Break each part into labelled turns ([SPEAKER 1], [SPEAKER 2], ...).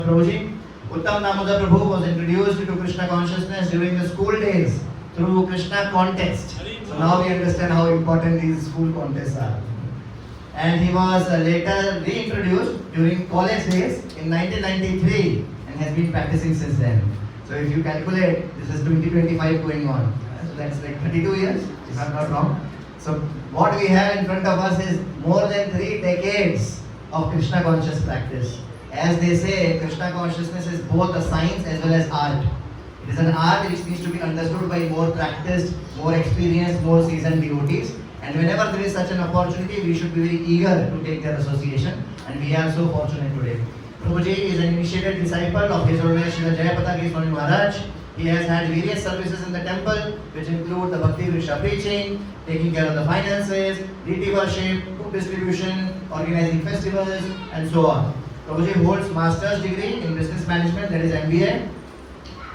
[SPEAKER 1] Prabhuji, Uttam Damodar Prabhu was introduced to Krishna consciousness during the school days through Krishna contest. So now we understand how important these school contests are. And he was later reintroduced during college days in 1993 and has been practicing since then. So if you calculate, this is 2025 going on. So that's like 32 years, if I'm not wrong. So what we have in front of us is more than 3 decades of Krishna conscious practice. As they say, Krishna consciousness is both a science as well as art. It is an art which needs to be understood by more practiced, more experienced, more seasoned devotees. And whenever there is such an opportunity, we should be very eager to take their association. And we are so fortunate today. Prabhuji is an initiated disciple of His Holiness Srila Jayapataki Swami Maharaj. He has had various services in the temple, which include the Bhakti Vriksha preaching, taking care of the finances, deity worship, food distribution, organizing festivals, and so on. Prabhuji holds master's degree in business management, that is MBA,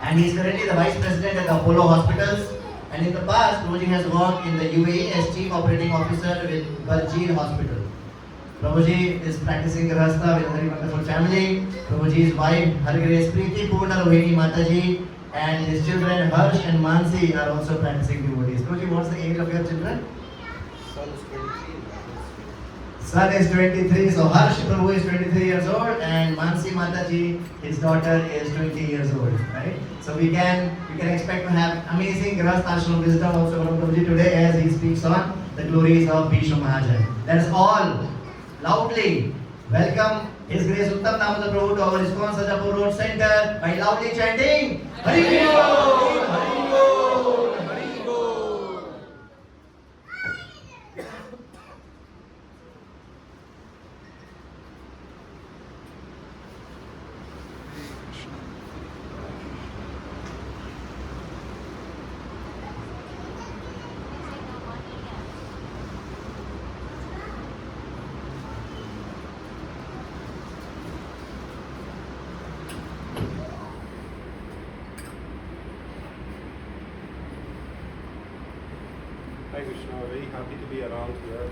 [SPEAKER 1] and he is currently the vice president at the Apollo Hospitals. And in the past, Prabhuji has worked in the UAE as chief operating officer with Barjeel Hospital. Prabhuji is practicing Grahastha with a very wonderful family. Prabhuji's wife, Her Grace Preeti Purna Rohini Mataji, and his children Harsh and Mansi are also practicing devotees. Prabhuji, what's the age of your children? Son is 23, so Harsh Prabhu is 23 years old, and Mansi Mataji, his daughter, is 20 years old, right? So we can expect to have amazing Grahastha wisdom also from Prabhuji today as he speaks on the glories of Bhishma. That's all. Loudly welcome His Grace Uttam Damodar Prabhu to our ISKCON Sarjapur Road Center by loudly chanting Hari Bol, Hari Bol, Hari Bol.
[SPEAKER 2] Hi Krishna, very happy to be around here.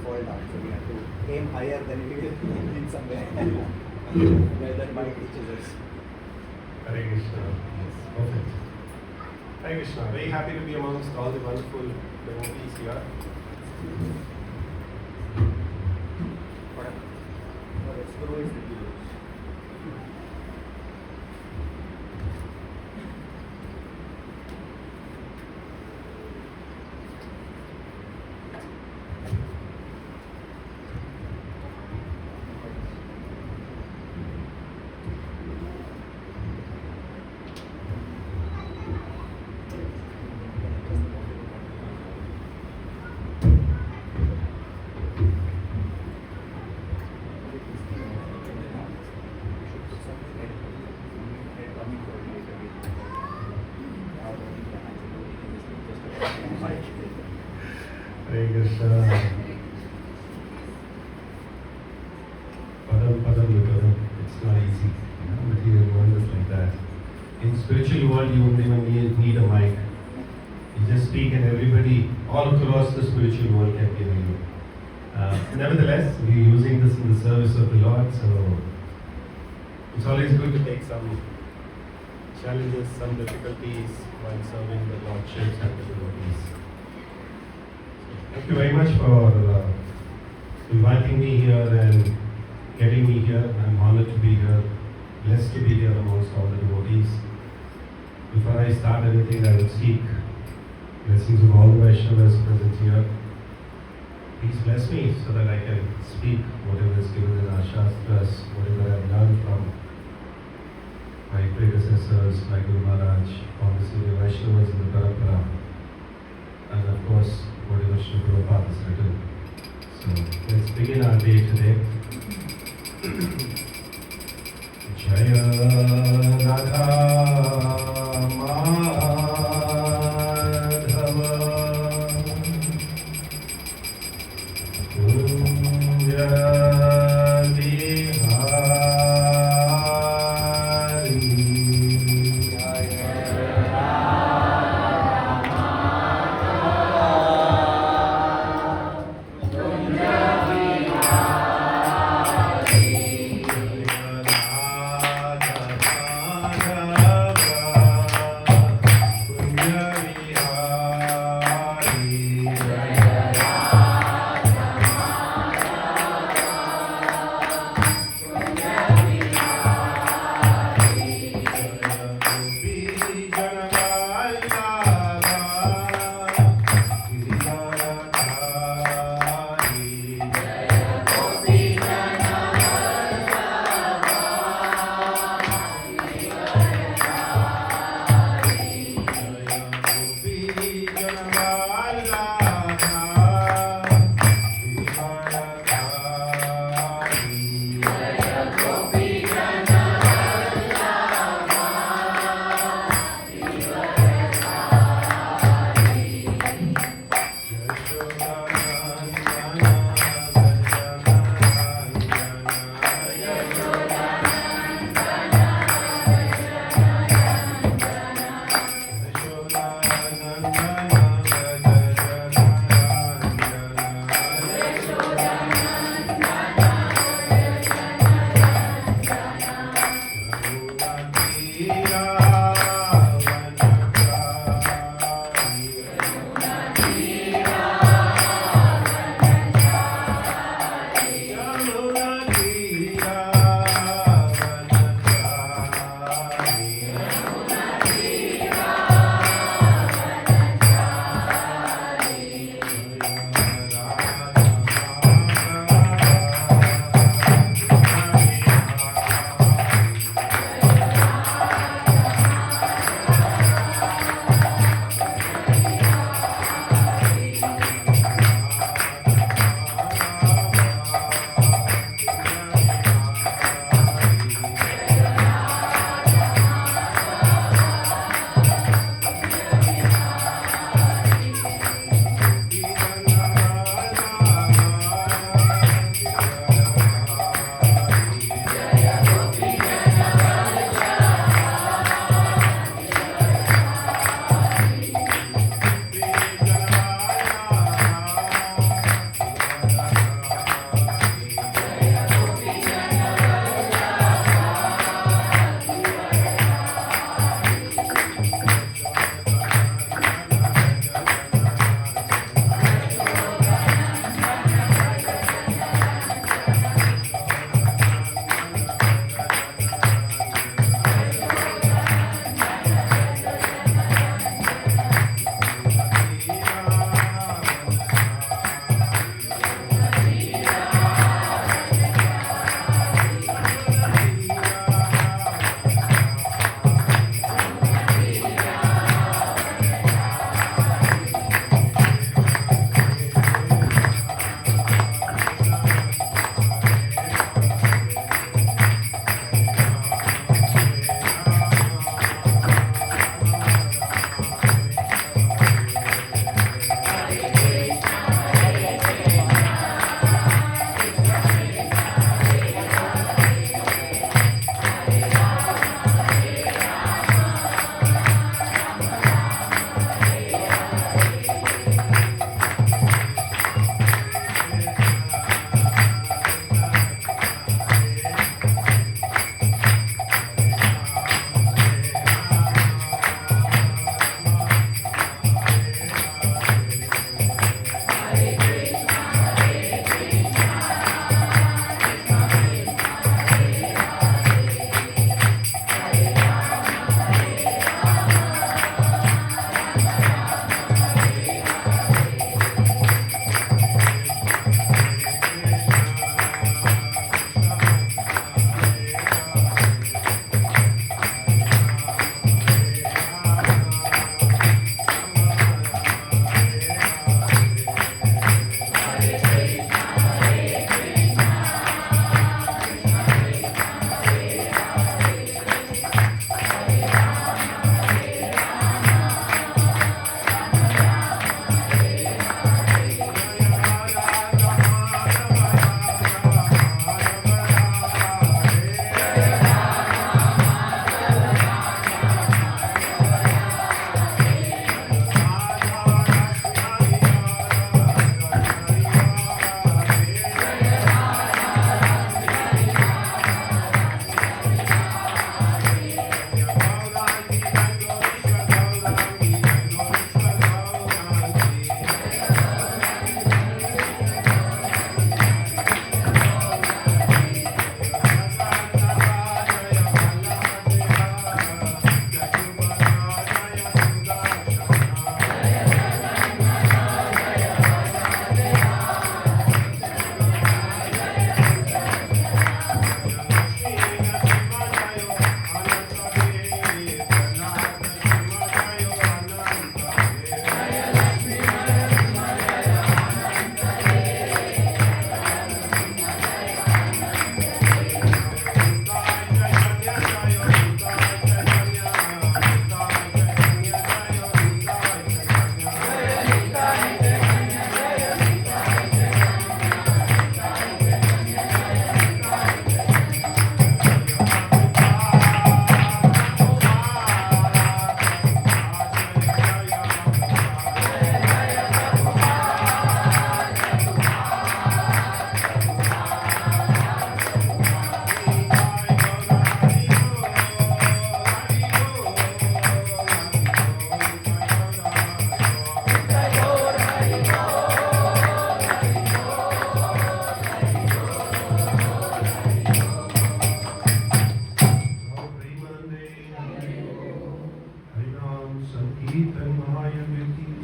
[SPEAKER 1] Fall down, so we have to aim higher than we will in somewhere where that mic reaches us.
[SPEAKER 2] Hare Krishna. Perfect. Hi Krishna, very happy to be amongst all the wonderful devotees here. Hare Krishna. Padam Yudham. It's not easy. Material world is like that. In spiritual world, you won't even need a mic. You just speak and everybody all across the spiritual world can hear you. Nevertheless, we're using this in the service of the Lord, so it's always good to take some challenges, some difficulties while serving the Lordships and the devotees. Thank you very much for inviting me here and getting me here. I'm honored to be here, blessed to be here amongst all the devotees. Before I start anything, I will seek blessings of all the Vaishnavas present here. Please bless me so that I can speak whatever is given in our Shastras, whatever I have learned from my predecessors, my Guru Maharaj, all the senior Vaishnavas in the Parampara, and of course, whatever Sri Prabhupada has written. So let's begin our day today. Jaya Radha Madhava Kunja Bihari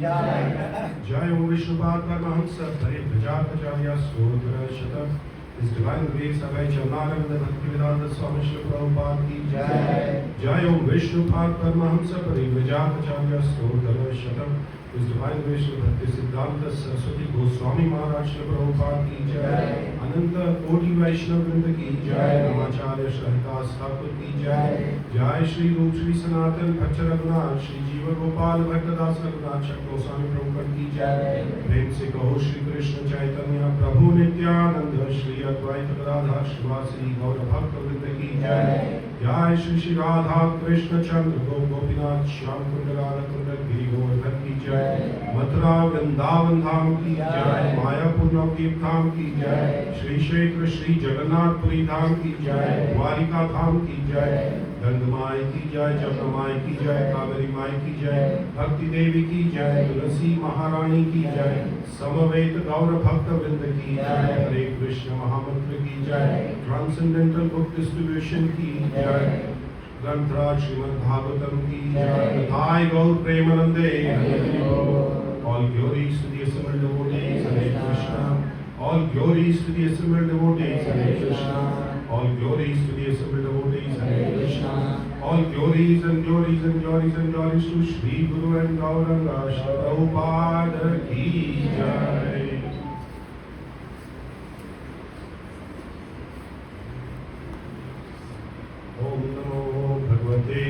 [SPEAKER 2] Jai Om Vishnupad Paramahamsa Paribhajapacharya Stotra Shatam. His Divine Grace Abhay Charanaranda Bhaktivedanta Swami Srila Prabhupada ki Jai. Jai Om Vishnupad Paramahamsa Paribhajapacharya Stotra Shatam. His Divine Grace Bhakti Siddhanta Saraswati Goswami Maharaj Srila Prabhupada ki Jai. Ananta Koti Vaishnava Vrinda ki Jai. Namacharya Shrahitas Thakur ki Jai. Jai Shri Rup Shri Sanatan Bhatta Raghunath Shri Jiva Gopal Bhatta Das Raghunath Shri Goswami Prabhupada ki Jai. Prem se kaho Shri Krishna Chaitanya Prabhu Nityananda Shri Advaita Radha Shivasri Gaura Bhakta Vrinda ki Jai. Jai Shri Shri Radha Krishna Chandra Gopinath Shyam Kunda Radha Kunda Giri Govardhan ki Jai. Mathura Vrindavan Dham ki Jai. Mayapur Navdeep Dham ki Jai. Shri Kshetra Shri Jagannath Puri Dham ki Jai. Dwarika Dham ki Jai. Gandamai ki Jai. Jamnamai ki Jai. Kaveri Mai ki Jai. Bhakti Devi ki Jai. Tulasi Maharani ki Jai. Samaveta Gaura Bhakta Vrinda ki Jai. Hare Krishna Mahamantra ki Jai. Transcendental Book Distribution ki Jai. Grantraj Srimad Bhagavatam ki Jai. Thai Gaur Premanande. All glories to the assembled devotees. Hare Krishna. All glories to the assembled devotees. Hare Krishna. All glories to the assembled devotees. Hare Krishna. All glories and glories and glories and glories to Shri Guru and Gauranga Shri Prabhupada ki Jai. Om Namo Bhagavate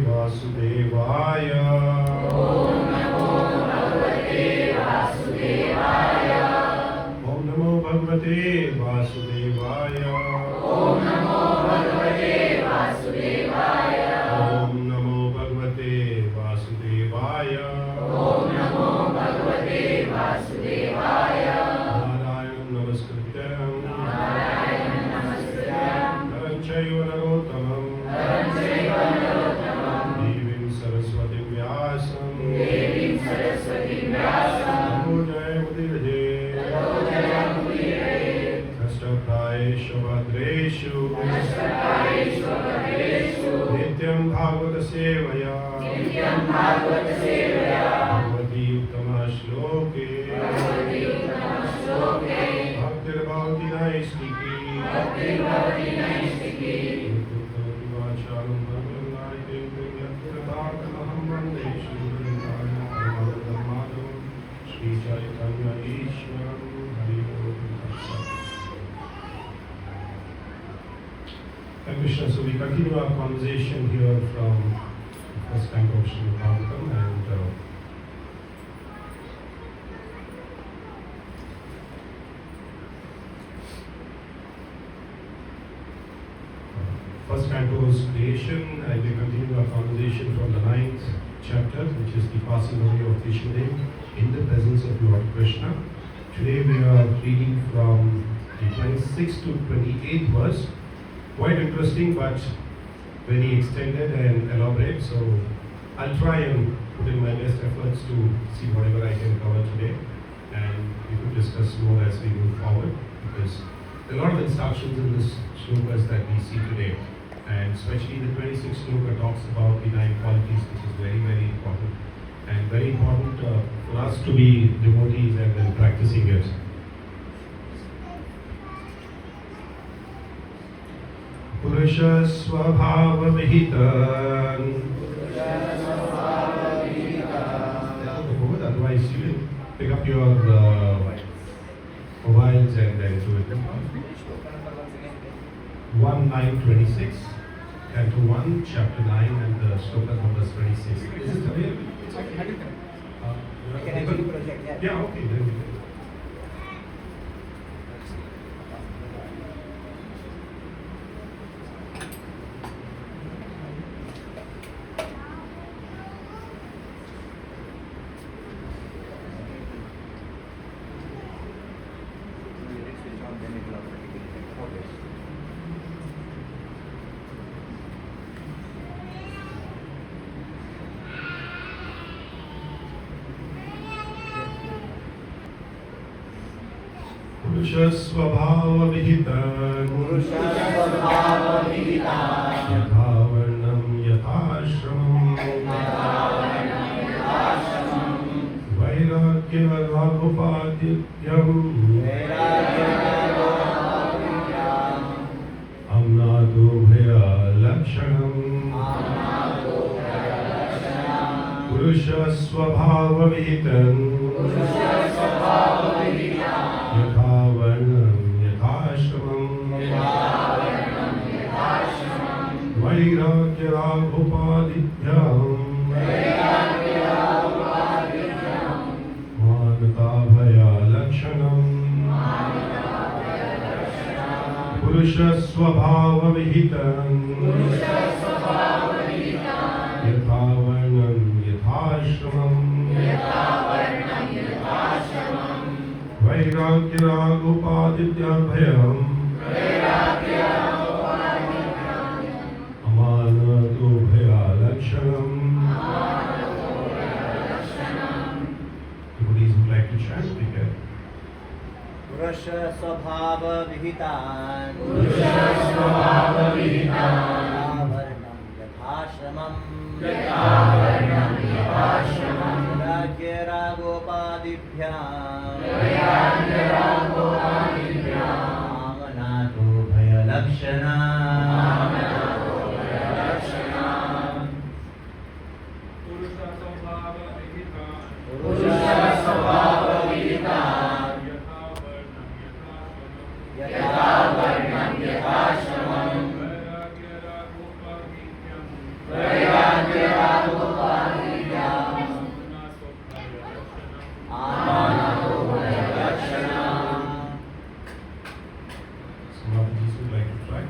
[SPEAKER 2] Vasudevaya. Om Namo Bhagavate Vasudevaya. Om Namo Bhagavate Vasudevaya. Om Namo Bhagavate Vasudevaya. Om Namo Bhagavate Vasudevaya. Om Namo Bhagavate Vasudevaya. Narayanam Namaskrityam. Narayanam Namaskrityam. Naranchayva Narottamam. Naranchayva Narottamam. Devim Saraswatim Vyasam. Devim Saraswatim Vyasam. Namo Jayamudiraje. Namo Jayamudiraje. Kastapayeshu Bhadreshu. Kastapayeshu Bhadreshu. Nityam Bhagavata Sevaya. Nityam Bhagavata Sevaya. Bhagavati Uttama Shloke. Bhagavati Uttama Shloke. Bhaktir Bhavati Naistiki. Bhaktir Bhavati Naistiki. Uttam Vacharam Bhagavati Priyatrathamaham Vande Shri Vrindavanam Madhavam Shri Chaitanya Ishwaram Hari Om Tatsat. Hare Krishna. So we continue our conversation here from the first canto of Srimad Bhagavatam, and first canto was creation, and we continue our conversation from the 9th chapter, which is the passing away of Bhishmadev in the presence of Lord Krishna. Today we are reading from the 26th to 28th verse. Quite interesting, but very extended and elaborate. So I'll try and put in my best efforts to see whatever I can cover today, and we could discuss more as we move forward, because there are a lot of instructions in this shlokas that we see today, and especially the 26th shloka talks about the 9 qualities, which is very, very important, and very important for us to be devotees and then practicing it. Purusha Swabhava Vihitan. Otherwise, you will pick up your mobiles and then do it. 1:9:26, Canto 1, Chapter 9, and the Shloka numbers 26. Is it available? It's okay.
[SPEAKER 3] I can actually project, yeah.
[SPEAKER 2] Yeah, okay, then we can. Purusha Swabhava Vihitan. Yathavarnam Yathashramam. Amnado Bhaya Lakshanam Purusha Swabhava Vihitam Yatha Varnam Yatha Ashramam Vairagya Raghupadidhyam Manata Bhaya Lakshanam Purusha Swabhava Vihitam Yatha Varnam Yatha Ashramam Vairagya Raghupadidhyam Bhayam Amanado Bhaya Lakshanam. Devotees would like to chant together.
[SPEAKER 3] Purusha Swabhava Vihitan Yatha Varnam Vairagya Raghupadidhyam Amanado Bhaya Lakshanam. Purusha Swabhava Vihitan Yatha Varnam Yatha Ashramam Vairagya Raghupadidhyam Amanado Bhaya Lakshanam.
[SPEAKER 2] Some of these would like to try.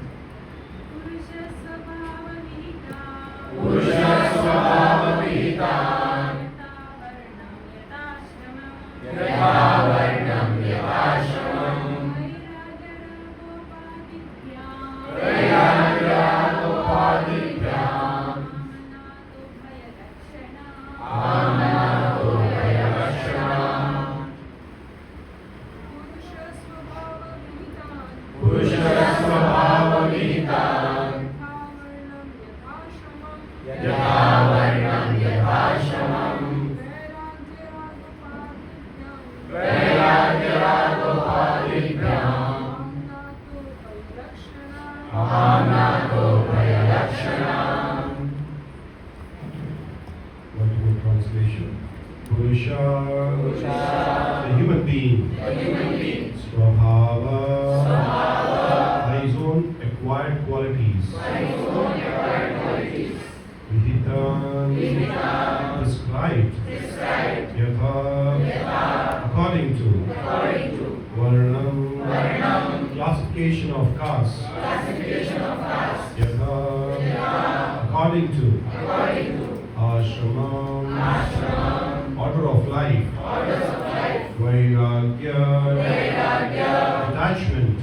[SPEAKER 4] Purusha Swabhava Vihitan
[SPEAKER 3] Purusha Swabhava Vihitan
[SPEAKER 4] Yatha Varnam Yatha Ashramam
[SPEAKER 3] Vairagya Raghupadidhyam Amanado Bhaya Lakshanam. Purusha Swabhava Vihitan Yatha Varnam Yatha Ashramam Vairagya Raghupadidhyam Amanado Bhaya Lakshanam.
[SPEAKER 2] Multiple translation. Purusha, the human being. Swabhava, by his own acquired qualities. Vihitan, prescribed. Yatha, according to. Varnam, classification of caste. Yatha, according to. Ashramam, order of life. Vairagya, attachment.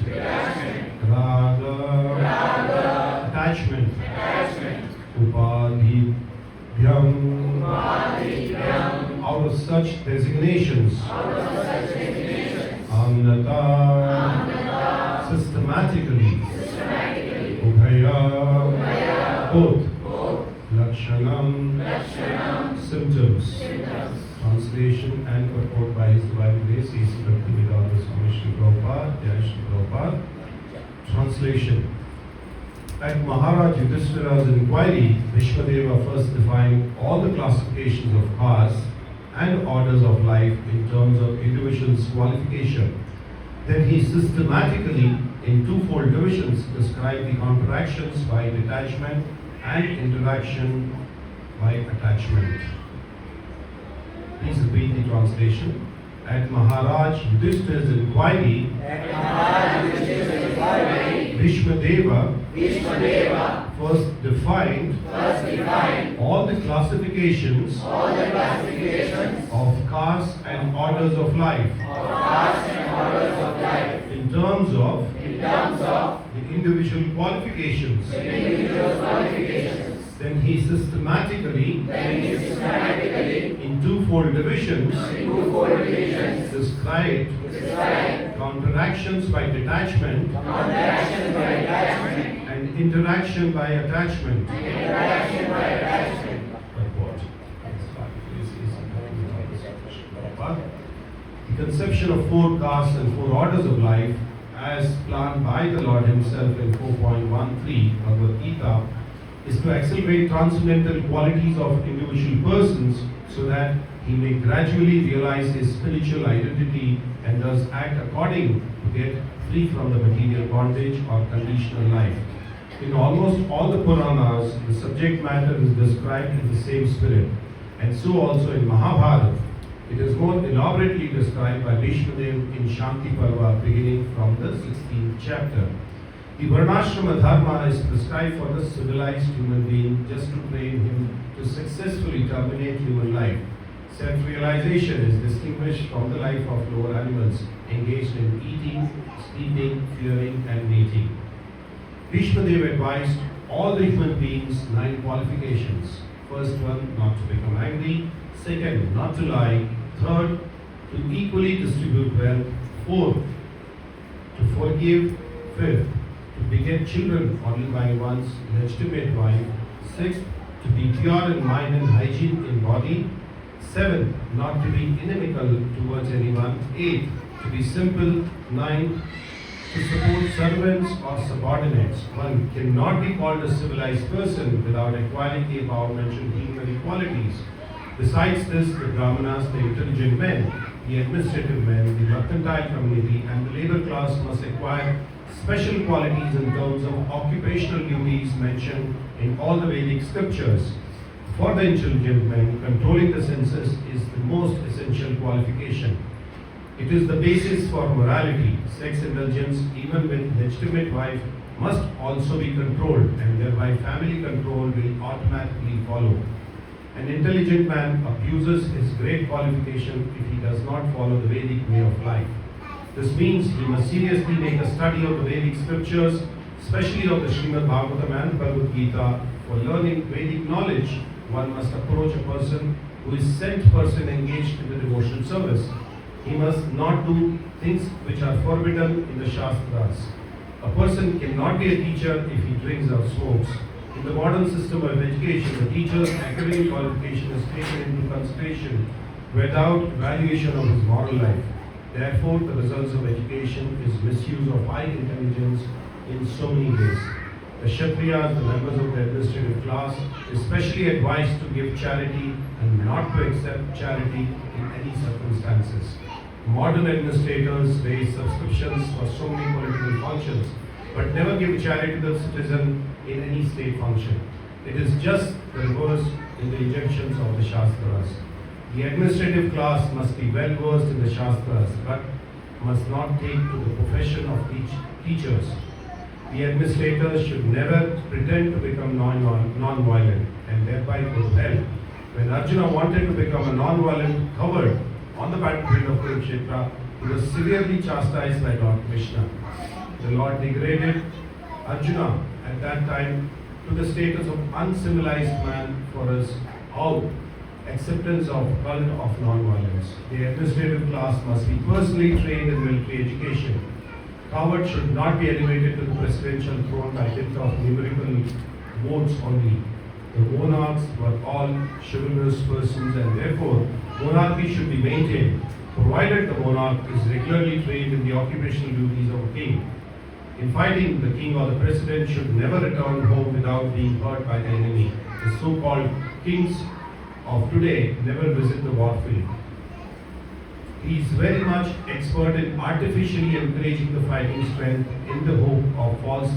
[SPEAKER 2] Raga, attachment. Upadhibhyam, out of such designations. Amnata, systematically. Ubhaya, both. Lakshanam, symptoms. Translation and purport by His Divine Grace, A.C. Bhaktivedanta Swami Sri Prabhupada, Jai Sri Prabhupada. Translation. At Maharaj Yudhishthira's inquiry, Bhishmadeva first defined all the classifications of castes and orders of life in terms of individuals' qualification. Then he systematically, in twofold divisions, described the counteractions by detachment and interaction by attachment. Please repeat the translation. At Maharaj Yudhishthira's inquiry, Bhishmadeva first defined all the classifications of castes and orders of life in terms of the individual qualifications. Then he systematically, in twofold divisions, described counteractions by detachment and interaction by attachment. Purport. The conception of 4 castes and 4 orders of life, as planned by the Lord Himself in 4.13 Bhagavad Gita, is to accelerate transcendental qualities of individual persons so that he may gradually realize his spiritual identity and thus act according to get free from the material bondage or conditional life. In almost all the Puranas, the subject matter is described in the same spirit, and so also in Mahabharata. It is more elaborately described by Bhishmadev in Shanti Parva beginning from the 16th chapter. The Varnashrama Dharma is prescribed for the civilized human being just to train him to successfully terminate human life. Self-realization is distinguished from the life of lower animals engaged in eating, sleeping, fearing and mating. Bhishmadev advised all the human beings 9 qualifications. First one, not to become angry. Second, not to lie. Third, to equally distribute wealth. Fourth, to forgive. Fifth, to beget children only by one's legitimate wife. Sixth, to be pure in mind and hygiene in body. Seventh, not to be inimical towards anyone. Eighth, to be simple. Ninth, to support servants or subordinates. One cannot be called a civilized person without acquiring the above-mentioned human qualities. Besides this, the Brahmanas, the intelligent men, the administrative men, the mercantile community, and the labor class must acquire special qualities in terms of occupational duties mentioned in all the Vedic scriptures. For the intelligent men, controlling the senses is the most essential qualification. It is the basis for morality. Sex indulgence, even with legitimate wife, must also be controlled, and thereby family control will automatically follow. An intelligent man abuses his great qualification if he does not follow the Vedic way of life. This means he must seriously make a study of the Vedic scriptures, especially of the Srimad Bhagavatam and Bhagavad Gita. For learning Vedic knowledge, one must approach a person who is sent person engaged in the devotional service. He must not do things which are forbidden in the Shastras. A person cannot be a teacher if he drinks or smokes. In the modern system of education, the teacher's academic qualification is taken into consideration without evaluation of his moral life. Therefore, the results of education is misuse of high intelligence in so many ways. The Kshatriyas, the members of the administrative class, is specially advised to give charity and not to accept charity in any circumstances. Modern administrators raise subscriptions for so many political functions, but never give charity to the citizen in any state function. It is just the reverse in the injunctions of the Shastras. The administrative class must be well versed in the Shastras, but must not take to the profession of teachers. The administrators should never pretend to become non-violent and thereby go to hell. When Arjuna wanted to become a non-violent coward on the battlefield of Kurukshetra, he was severely chastised by Lord Krishna. The Lord degraded Arjuna at that time to the status of uncivilized man for his acceptance of cult of non-violence. The administrative class must be personally trained in military education. Cowards should not be elevated to the presidential throne by dint of numerical votes only. The monarchs were all chivalrous persons, and therefore monarchy should be maintained, provided the monarch is regularly trained in the occupational duties of a king. In fighting, the king or the president should never return home without being hurt by the enemy. The so-called kings of today never visit the warfield. He is very much expert in artificially encouraging the fighting strength in the hope of false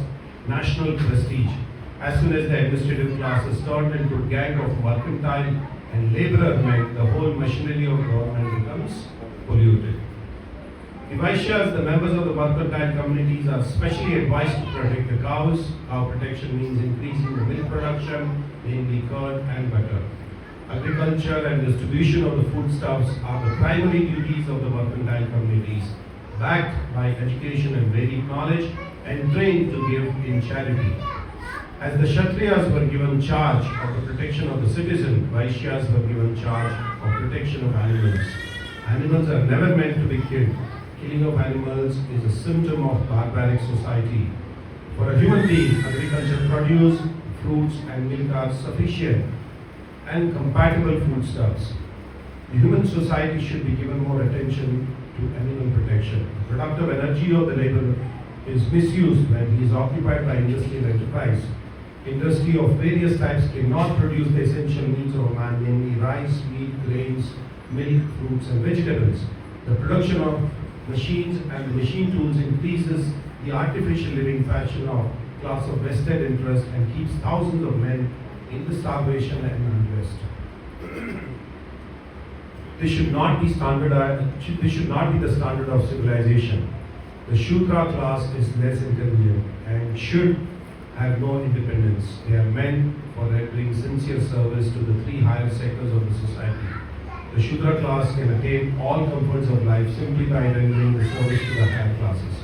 [SPEAKER 2] national prestige. As soon as the administrative class is turned into a gang of mercantile and laborer men, the whole machinery of government becomes polluted. The Vaishyas, the members of the mercantile communities, are specially advised to protect the cows. Cow protection means increasing the milk production, namely curd and butter. Agriculture and distribution of the foodstuffs are the primary duties of the mercantile communities, backed by education and Vedic knowledge and trained to give in charity. As the Kshatriyas were given charge of the protection of the citizen, Vaishyas were given charge of protection of animals. Animals are never meant to be killed. Killing of animals is a symptom of barbaric society. For a human being, agriculture produce, fruits and milk are sufficient and compatible foodstuffs. The human society should be given more attention to animal protection. The productive energy of the laborer is misused when he is occupied by industrial enterprise. Industry of various types cannot produce the essential needs of man, namely rice, meat, grains, milk, fruits and vegetables. The production of machines and the machine tools increases the artificial living fashion of class of vested interest and keeps thousands of men in the starvation and unrest. This should not be the standard of civilization. The Shudra class is less intelligent and should have no independence. They are meant for rendering sincere service to the three higher sectors of the society. The Shudra class can attain all comforts of life simply by rendering the service to the higher classes.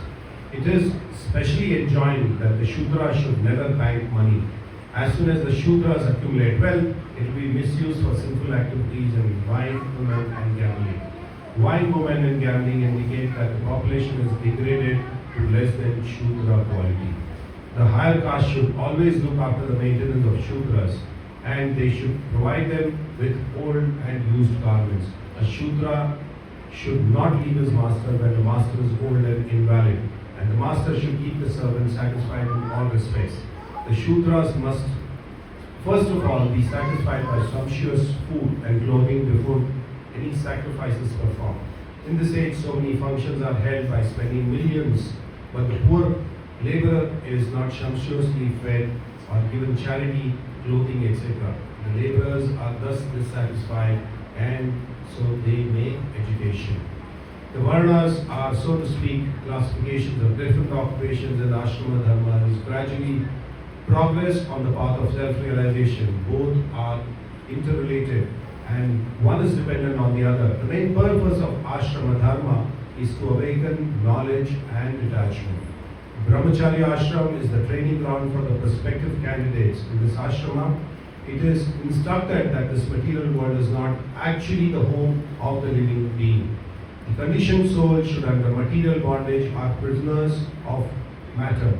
[SPEAKER 2] It is specially enjoined that the Shudra should never bank money. As soon as the Shudras accumulate wealth, it will be misused for sinful activities in wine, women and gambling. Wine, women and gambling indicate that the population is degraded to less than Shudra quality. The higher caste should always look after the maintenance of Shudras and they should provide them with old and used garments. A Shudra should not leave his master when the master is old and invalid, and the master should keep the servant satisfied in all respects. The Shudras must first of all be satisfied by sumptuous food and clothing before any sacrifices performed. In this age, so many functions are held by spending millions, but the poor laborer is not sumptuously fed or given charity, clothing, etc. The laborers are thus dissatisfied and so they make education. The Varnas are, so to speak, classifications of different occupations in Ashrama Dharma is gradually progress on the path of self-realization. Both are interrelated and one is dependent on the other. The main purpose of Ashrama Dharma is to awaken knowledge and detachment. Brahmacharya ashram is the training ground for the prospective candidates. In this ashrama, it is instructed that this material world is not actually the home of the living being. The conditioned soul should, under material bondage, are prisoners of matter,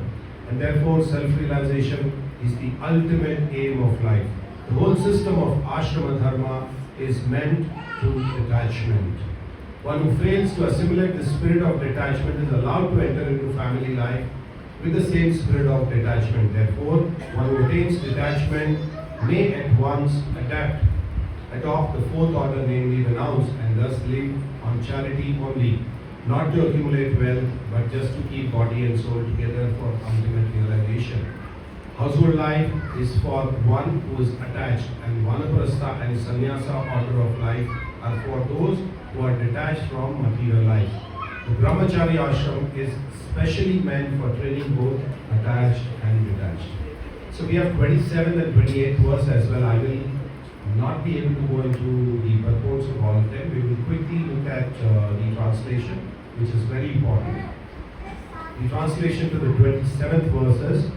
[SPEAKER 2] and therefore self-realization is the ultimate aim of life. The whole system of ashrama dharma is meant to detachment. One who fails to assimilate the spirit of detachment is allowed to enter into family life with the same spirit of detachment. Therefore, one who attains detachment may at once adopt the fourth order, namely renounce, and thus live on charity only, not to accumulate wealth, but just to keep body and soul together for ultimate realization. Household life is for one who is attached, and vanaprastha and sannyasa order of life are for those who are detached from material life. The brahmacharya ashram is specially meant for training both attached and detached. So we have 27th and 28th verse as well. I will not be able to go into the purports of all of them. We will quickly look at the translation, which is very important. The translation to the 27th verses.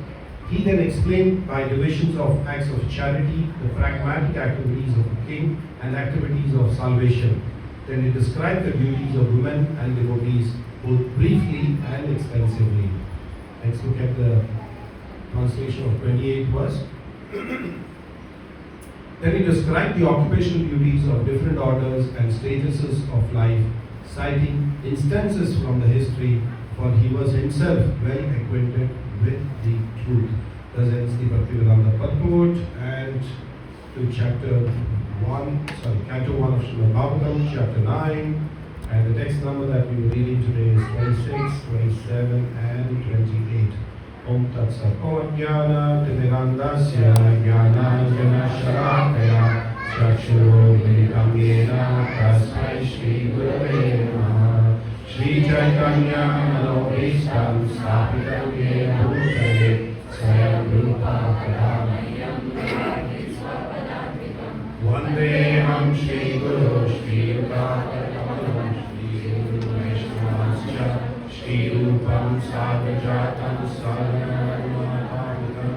[SPEAKER 2] He then explained by divisions of acts of charity, the pragmatic activities of a king and activities of salvation. Then he described the duties of women and devotees both briefly and extensively. Let's look at the translation of 28th verse. Then he described the occupational duties of different orders and stages of life, citing instances from the history, for he was himself well acquainted with the truth. Thus ends the Bhaktivedanta purport, and to canto 1 of Srimad Bhagavatam, chapter 9, and the text number that we were reading today is 26, 27, and 28. Om Tat Sat Om Jnana Timirandasya Jnana Jana Sharakaya Chakshuro Militam Yena Tasmai Shri Gurave Namaha Shri Chaitanya Manobhishtam Sthapitam Yena Bhutale Swayam Rupa Kadamayam Vihati Swapadadvitam Vandeham Shri Guru Shri Rupa Kadamayam Shri Guru Vaishnavasya Shri Rupam Sadvajatam Sadhanamatam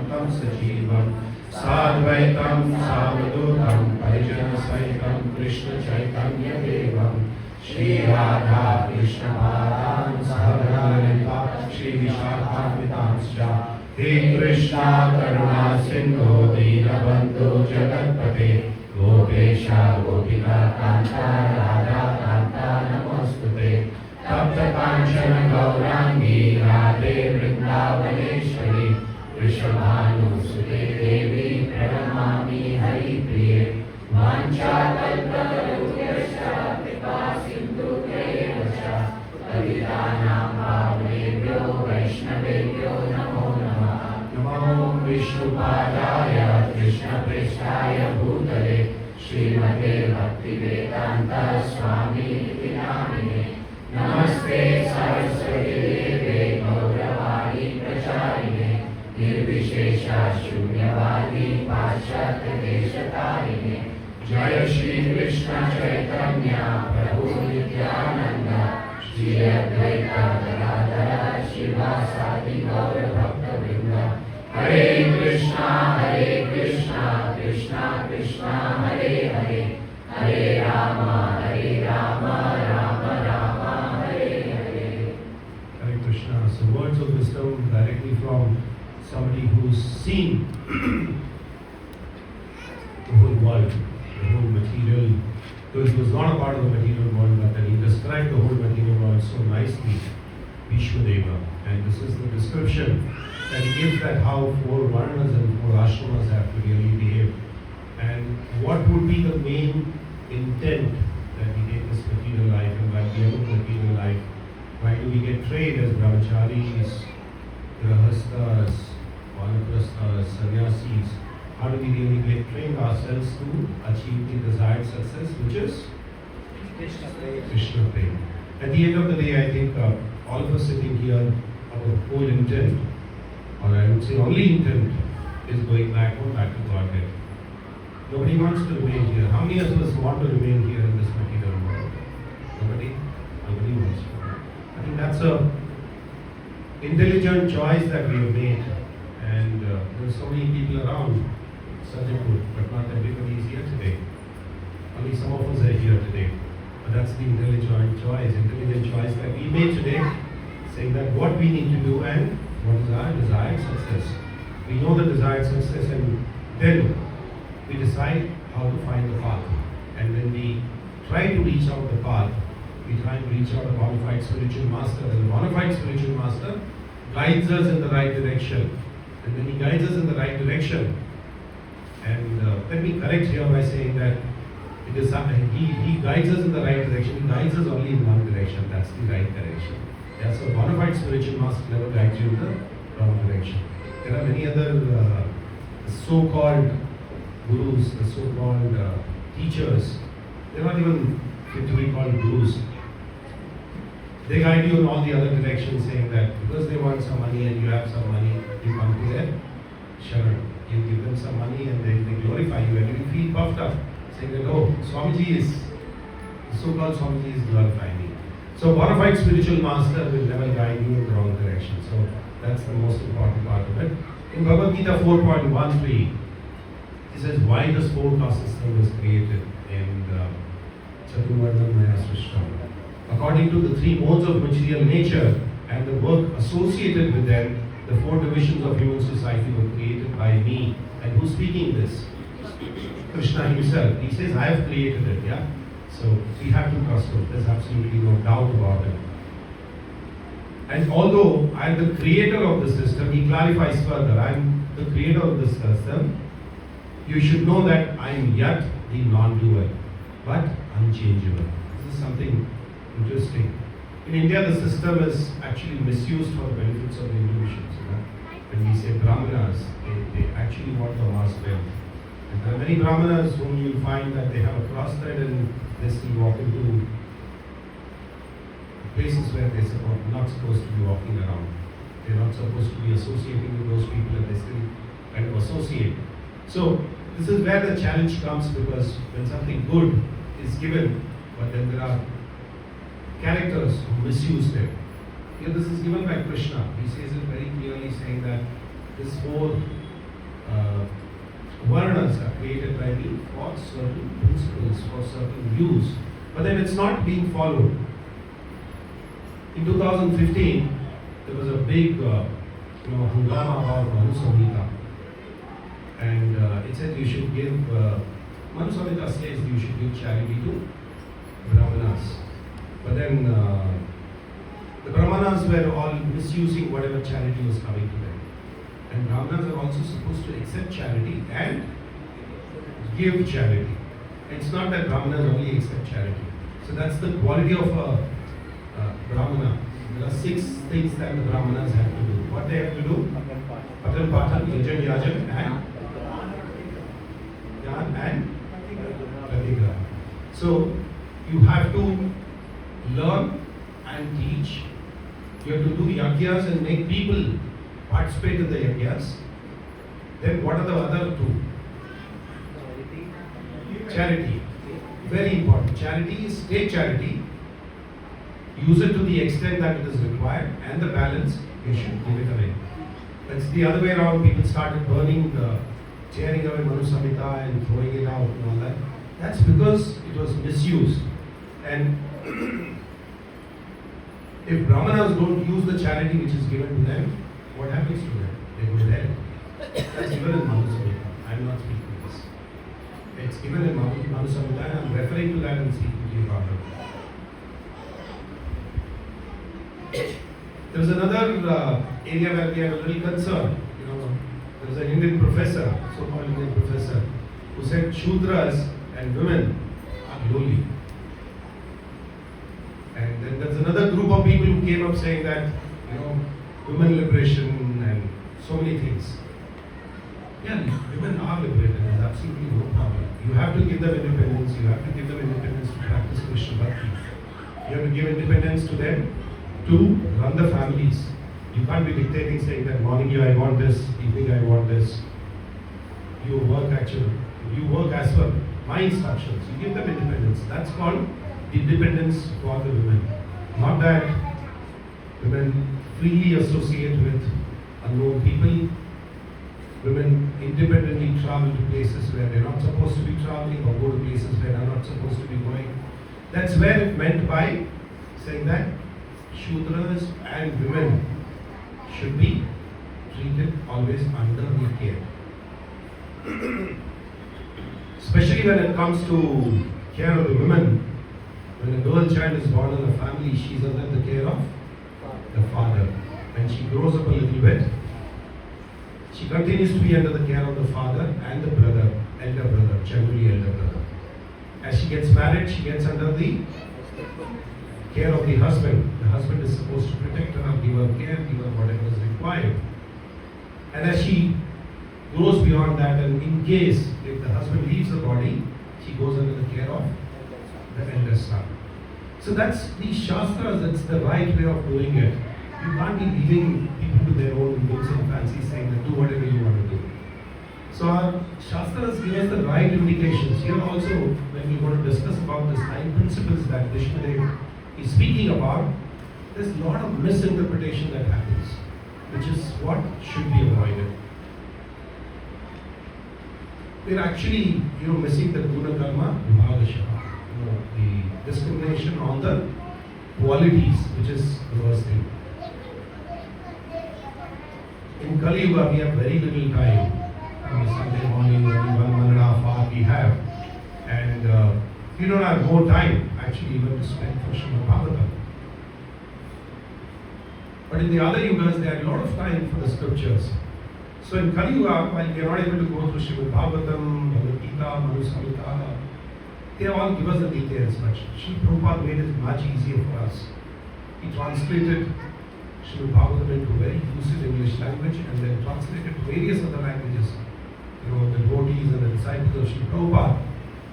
[SPEAKER 2] Tam Sajivam Sadvaitam Savadutam Parijana Saitam Krishna Chaitanya Devam Shri Radha Krishna Bharan Saharanita Shri Vishakhavitamsya He Krishna Karuna Sindhu Dinabandhu Jagatpate Gopesha Gopika Kanta Radha Kanta Namostute
[SPEAKER 3] तप्तकाञ्चन गौराङ्गी Radhe Vrindavaneshwari वृषभानुसुते देवी प्रणमामि हरिप्रिये वाञ्छाकल्पतरुभ्यश्च कृपा सिन्धुभ्येव च पतितानां पावनेभ्यो वैष्णवेभ्यो नमो नमः। नमो विष्णुपादाय कृष्णप्रेष्ठाय भूतले श्रीमते भक्तिवेदान्त स्वामीति नामिने नमस्ते सरस्वती देवे गौरवाणी प्रचारिणे निर्विशेषा शून्यवादी पाश्चात्य देशतारिणे जय श्री कृष्ण चैतन्य प्रभु नित्यानंद श्री अद्वैत गदाधर शिवासादि गौर भक्तवृंद हरे Krishna Krishna Krishna Hare Hare Hare Ram Ram Ram Hare Hare.
[SPEAKER 2] Hare Krishna. So words of wisdom directly from somebody who's seen the whole world, the whole material. Though he was not a part of the material world, but then he described the whole material world so nicely, Bhishmadev. And this is the description that he gives, that how 4 varnas and 4 ashramas have to really behave. And what would be the main intent that we take this material life and why we have a material life? Why do we get trained as brahmacharis, grahasthas, vanaprasthas, sannyasis? How do we really get trained ourselves to achieve the desired success, which is Krishna Prema? At the end of the day, I think all of us sitting here, our whole intent, or I would say only intent, is going back home, back to Godhead. Nobody wants to remain here. How many of us want to remain here in this material world? Nobody? Nobody wants to. I think that's a intelligent choice that we have made. And there are so many people around Sarjapur, but not everybody is here today. Only some of us are here today. But that's the intelligent choice that we made today, saying that what we need to do and what is our desired success. We know the desired success, and then we decide how to find the path. And when we try to reach out the path, we try to reach out a bona fide spiritual master. And the bona fide spiritual master guides us in the right direction. And when he guides us in the right direction, and let me correct here by saying that it is he guides us in the right direction. He guides us only in one direction. That's the right direction. Yeah, so bona fide spiritual master never guides you in the wrong direction. There are many other so-called gurus, the so-called teachers. They're not even fit to be called gurus. They guide you in all the other directions, saying that because they want some money and you have some money, you come to their sharan. You give them some money and they glorify you, and you feel puffed up, saying that, oh, Swamiji is, the so-called Swamiji is glorifying me. So bona fide spiritual master will never guide you in the wrong direction. So that's the most important part of it. In Bhagavad Gita 4.13, he says why this 4-caste system was created in Chaturvarnam Maya Srishtam. According to the 3 modes of material nature and the work associated with them, the 4 divisions of human society were created by me. And who's speaking this? Krishna himself. He says, I have created it, yeah? So we have to trust him. There's absolutely no doubt about it. And although I am the creator of the system, he clarifies further, I am the creator of the system. You should know that I am yet the non-doer, but unchangeable. This is something interesting. In India, the system is actually misused for the benefits of the individuals. When we say brahmanas, they actually want the mass wealth. And there are many brahmanas whom you will find that they have a cross thread and they still walk into places where they're not supposed to be walking around. They're not supposed to be associating with those people, and they still kind of associate. So this is where the challenge comes, because when something good is given, but then there are characters who misuse them. Here this is given by Krishna. He says it very clearly, saying that this 4 varnas are created by me for certain principles, for certain views. But then it's not being followed. In 2015, there was a big hangama about Manu Samhita. And it said you should give, Manu Samhita says you should give charity to brahmanas. But then The Brahmanas were all misusing whatever charity was coming to them. And Brahmanas are also supposed to accept charity and give charity. It's not that Brahmanas only accept charity. So that's the quality of a Brahmana. There are 6 things that the Brahmanas have to do. What they have to do? Patal Patan, Yajan Yajan and Yan and Pratigraha. So you have to learn and teach. You have to do yajnas and make people participate in the yajnas. Then what are the other 2? Charity. Very important. Charity is state charity. Use it to the extent that it is required, and the balance you should give it away. That's the other way around. People started burning, tearing away Manu Samhita and throwing it out and all that. That's because it was misused. And if Brahmanas don't use the charity which is given to them, what happens to them? They go to hell. That's given in Manu Samhita. I am not speaking this. It's given in Manu Samhita, and I am referring to that and speaking to you about it. There was another area where we had a little concern. There was an Indian professor, so-called Indian professor, who said Shudras and women are lowly. And then there's another group of people who came up saying that, women liberation and so many things. Yeah, women are liberated, there's absolutely no problem. You have to give them independence, you have to give them independence to practice Krishna Bhakti. You have to give independence to them to run the families. You can't be dictating, saying that morning I want this, evening I want this. You work as per my instructions. You give them independence. That's called independence for the women. Not that women freely associate with unknown people. Women independently travel to places where they're not supposed to be traveling, or go to places where they're not supposed to be going. That's where it meant by saying that Shudras and women should be treated always under the care. Especially when it comes to care of the women. When a girl child is born in a family, she's under the care of the father. When she grows up a little bit, she continues to be under the care of the father and the brother, elder brother, generally elder brother. As she gets married, she gets under the care of the husband. The husband is supposed to protect her, give her care, give her whatever is required. And as she grows beyond that, and in case if the husband leaves the body, she goes under the care of the elder son. So that's the Shastras, that's the right way of doing it. You can't be leaving people to their own whims and fancies, saying that do whatever you want to do. So our Shastras give us the right indications. Here also, when we want to discuss about these 9 principles that Bhishmadev is speaking about, there's a lot of misinterpretation that happens, which is what should be avoided. We're actually, missing the Guna Karma Vibhagasha, the discrimination on the qualities, which is the first thing. In Kali Yuga, we have very little time. Sunday morning, only 1.5 hours we have. And we don't have more time, actually, even to spend for Srimad Bhagavatam. But in the other Yugas, they had a lot of time for the scriptures. So in Kali Yuga, while we are not able to go through Srimad Bhagavatam, Bhagavad Gita, Manu Samhita, they all give us the details, but Srila Prabhupada made it much easier for us. He translated Srimad Bhagavatam into very lucid English language, and then translated various other languages. The devotees and the disciples of Srila Prabhupada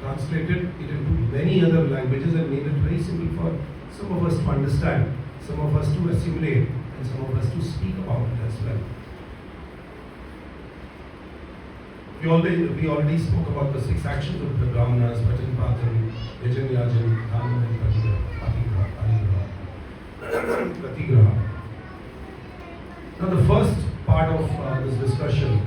[SPEAKER 2] translated it into many other languages and made it very simple for some of us to understand, some of us to assimilate, and some of us to speak about it as well. We already spoke about the 6 actions of the Brahmanas, Bhajan Patan, Yajan Yajan, Dhanam and Pratigraha. Now the first part of this discussion,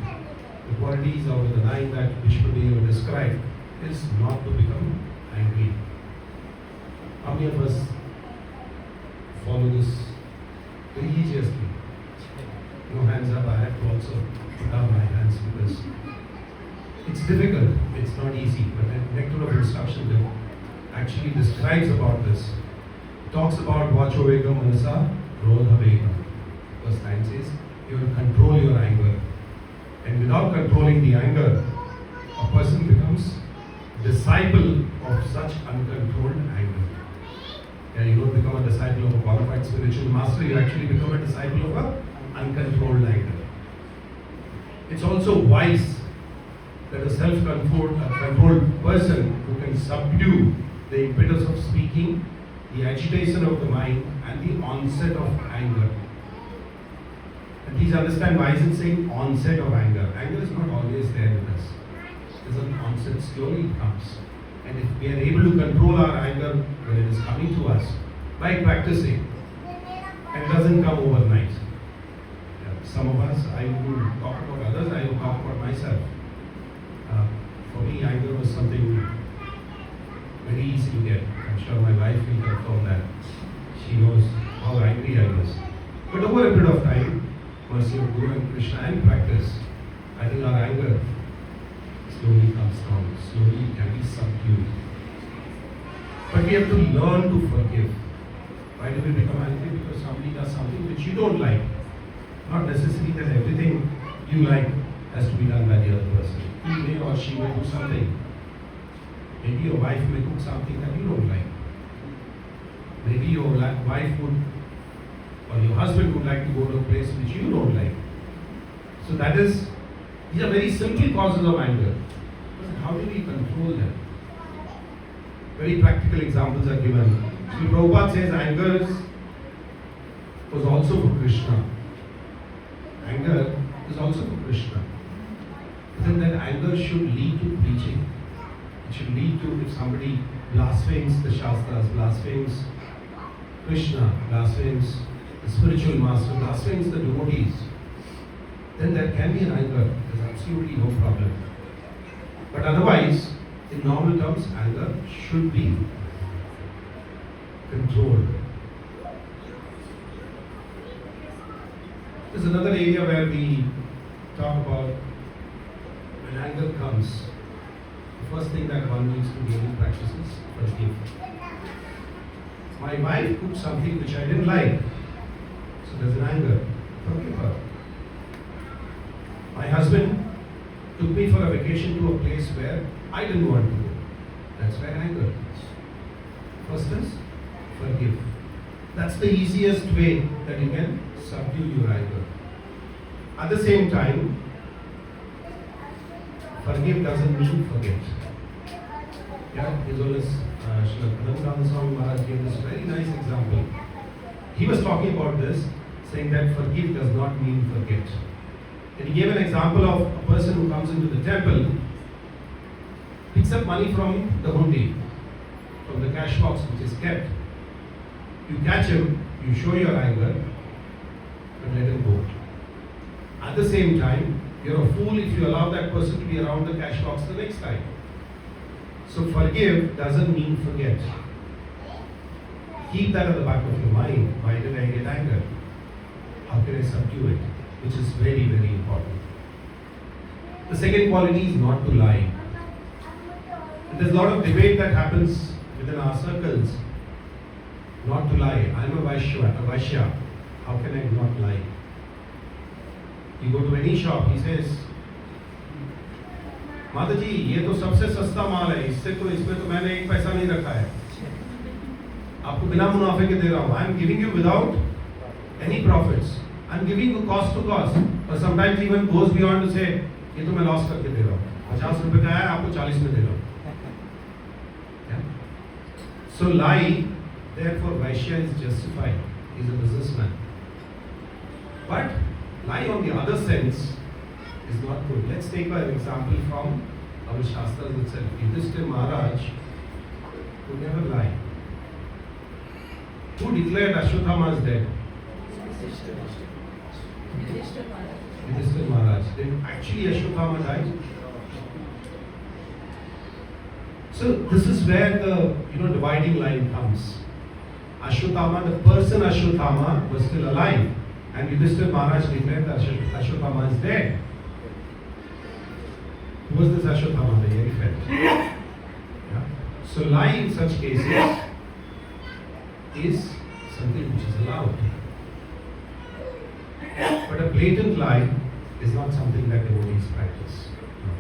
[SPEAKER 2] the qualities of the 9 that Bhishmadev described, is not to become angry. How many of us follow this religiously? No hands up, I have to also put down my hands because it's difficult, it's not easy, but the Nectar of Instruction actually describes about this. It talks about Vacho Vegam Manasa Krodha Vega. First line says, you will control your anger. And without controlling the anger, a person becomes disciple of such uncontrolled anger. Yeah, you don't become a disciple of a qualified spiritual master, you actually become a disciple of an uncontrolled anger. It's also wise that a controlled person who can subdue the impetus of speaking, the agitation of the mind, and the onset of anger. And please understand, why is it saying onset of anger? Anger is not always there with us. There's an onset, slowly it comes. And if we are able to control our anger when it is coming to us by practicing, and it doesn't come overnight. Some of us, I will talk about others, I will talk about myself. For me, anger was something very easy to get. I'm sure my wife will confirm that. She knows how angry I was. But over a period of time, mercy of Guru and Krishna and practice, I think our anger slowly comes down, slowly can be subdued. But we have to learn to forgive. Why do we become angry? Because somebody does something which you don't like. Not necessarily that everything you like has to be done by the other person. He may or she may do something. Maybe your wife may cook something that you don't like. Maybe your wife would, or your husband would like to go to a place which you don't like. So these are very simple causes of anger. But how do we control them? Very practical examples are given. Sri Prabhupada says anger was also for Krishna. Anger is also for Krishna. But then that anger should lead to preaching. It should lead to, if somebody blasphemes the Shastras, blasphemes Krishna, blasphemes the spiritual master, blasphemes the devotees, then there can be an anger. There's absolutely no problem. But otherwise, in normal terms, anger should be controlled. There's another area where we talk about when anger comes. The first thing that one needs to really practice is forgive. My wife cooked something which I didn't like, so there's an anger. Forgive her. My husband took me for a vacation to a place where I didn't want to go. That's where anger is. First is forgive. That's the easiest way that you can subdue your anger. At the same time, forgive doesn't mean forget. Yeah, His Holiness Uttam Damodar Maharaj gave this very nice example. He was talking about this, saying that forgive does not mean forget. And he gave an example of a person who comes into the temple, picks up money from the hundi, from the cash box which is kept. You catch him, you show your anger, but let him go. At the same time, you're a fool if you allow that person to be around the cash box the next time. So forgive doesn't mean forget. Keep that at the back of your mind. Why did I get anger? How can I subdue it? Which is very, very important. The second quality is not to lie. And there's a lot of debate that happens within our circles. Not to lie. I'm a Vaishya. How can I not lie? You go to any shop, he says, माता जी ये तो सबसे सस्ता माल है, इसमें तो मैंने एक पैसा नहीं रखा है, आपको बिना मुनाफे के दे रहा हूँ. I am giving you without any profits. I am giving you cost to cost. Or sometimes even goes beyond to say, ये तो मैं लॉस करके दे रहा हूँ, 50 रुपए का है, आपको 40 में दे रहा हूँ. So lie, therefore Vaishya is justified. He is a businessman. But lie on the other sense is not good. Let's take an example from our Shastras itself. Yudhishthira Maharaj would never lie. Who declared Ashwatthama as dead? Yudhishthira Maharaj. Did actually Ashwatthama die? So this is where the dividing line comes. Ashwatthama, the person Ashwatthama was still alive, and Yudhishthira Maharaj declared that Ashwatthama is dead. Who was this Ashwatthama? The elephant. Yeah. So lie in such cases is something which is allowed. But a blatant lie is not something that devotees practice. No.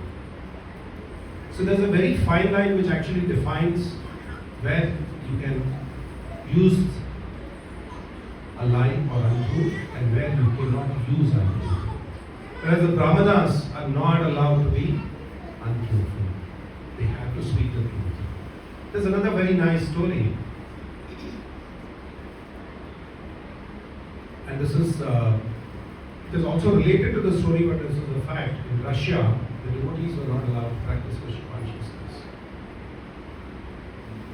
[SPEAKER 2] So there's a very fine line which actually defines where you can use a lie or untruth and where you cannot use untruth. Whereas the Brahmanas are not allowed to be untruthful. They have to speak the truth. There's another very nice story. And this is it is also related to the story, but this is a fact. In Russia, the devotees were not allowed to practice Krishna consciousness.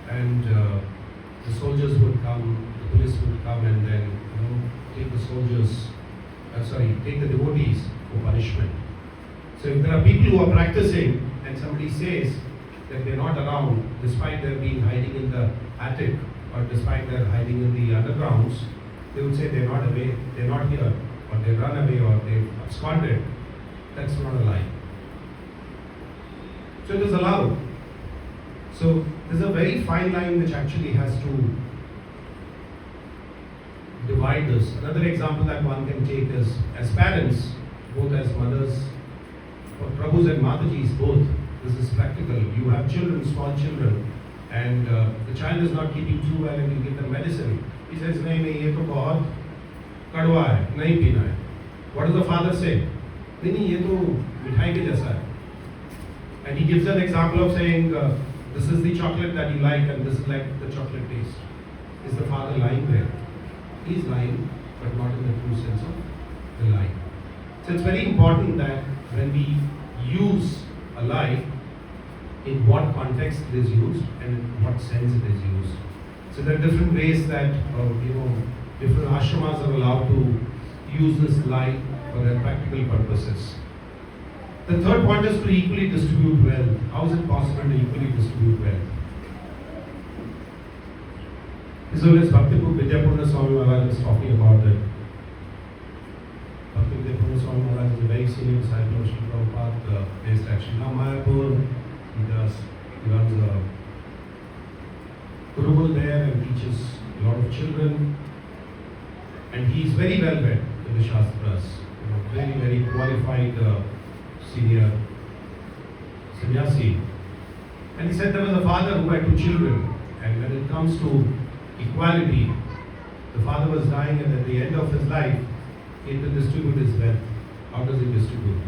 [SPEAKER 2] And the soldiers would come, the police would come and then take the soldiers, take the devotees for punishment. So if there are people who are practicing and somebody says that they're not around, despite their being hiding in the attic or despite their hiding in the undergrounds, they would say they're not away, they're not here, or they run away, or they've absconded. That's not a lie. So it is allowed. So there's a very fine line which actually has to divide this. Another example that one can take is, as parents, both as mothers, for Prabhus and Matajis, both, this is practical. You have children, small children, and the child is not keeping too well and you give them medicine. He says, nahi, ye to bahut kadwa hai, nahi peena hai. What does the father say? Nahi, ye to mithai ke jaisa hai. And he gives an example of saying, this is the chocolate that you like and this is like the chocolate taste. Is the father lying there? He is lying, but not in the true sense of the lie. So it's very important that when we use a lie, in what context it is used and in what sense it is used. So there are different ways that different ashramas are allowed to use this lie for their practical purposes. The third point is to equally distribute wealth. How is it possible to equally distribute wealth? His Holiness Bhakti Vidyapurna Swami Maharaj is talking about that. Bhakti Vidyapurna Swami Maharaj is a very senior disciple of Sri Prabhupada, based at Sri Mayapur. He runs a Gurukul there and teaches a lot of children. And he is very well read in the Shastras. Very, very qualified senior sannyasi. And he said there was a father who had 2 children. And when it comes to equality, the father was dying, and at the end of his life, he had to distribute his wealth. How does he distribute?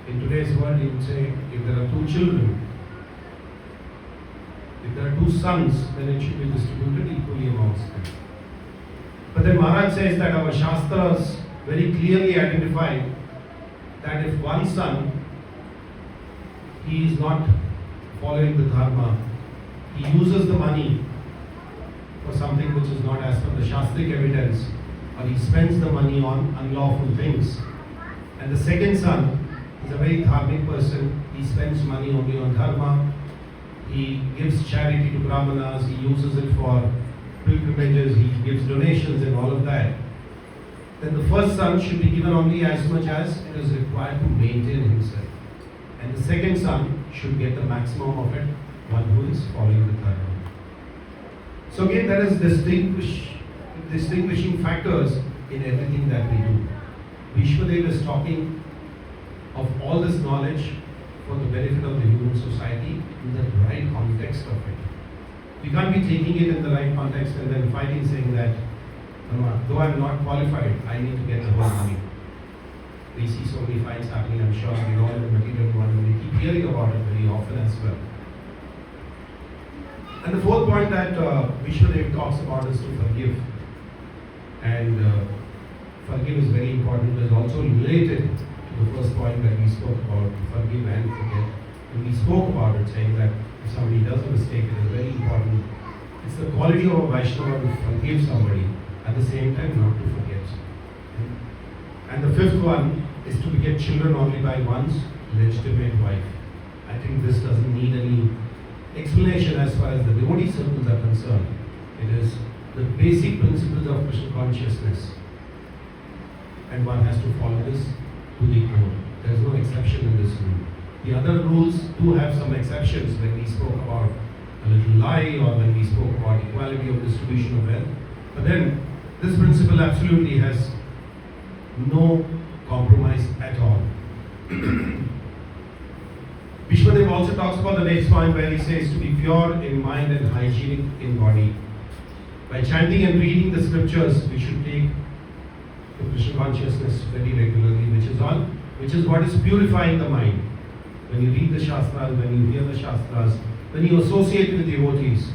[SPEAKER 2] In today's world, he would say, if there are 2 children, if there are 2 sons, then it should be distributed equally amongst them. But then Maharaj says that our Shastras very clearly identify that if one son, he is not following the dharma, he uses the money for something which is not as per the Shastric evidence, or he spends the money on unlawful things. And the second son is a very dharmic person, he spends money only on dharma, he gives charity to brahmanas, he uses it for pilgrimages, he gives donations and all of that. Then the first son should be given only as much as it is required to maintain himself. And the second son should get the maximum of it, one who is following the dharma. So again, there is distinguishing factors in everything that we do. Bhishmadev is talking of all this knowledge for the benefit of the human society in the right context of it. We can't be taking it in the right context and then fighting, saying that, though I'm not qualified, I need to get the whole money. We see so many fights happening, I'm sure, in all the material world, and we keep hearing about it very often as well. And the fourth point that Vishwadev talks about is to forgive. And forgive is very important. It is also related to the first point that we spoke about, forgive and forget. And we spoke about it, saying that if somebody does a mistake, it is very important. It's the quality of a Vaishnava to forgive somebody, at the same time not to forget. And the fifth one is to beget children only by one's legitimate wife. I think this doesn't need any explanation as far as the devotee circles are concerned. It is the basic principles of Krishna consciousness. And one has to follow this to the core. There is no exception in this rule. The other rules do have some exceptions when we spoke about a little lie or when we spoke about equality of distribution of wealth. But then this principle absolutely has no compromise at all. Bhishmadev also talks about the next point where he says to be pure in mind and hygienic in body. By chanting and reading the scriptures, we should take the Krishna consciousness very regularly, which is what is purifying the mind. When you read the Shastras, when you hear the Shastras, when you associate with devotees,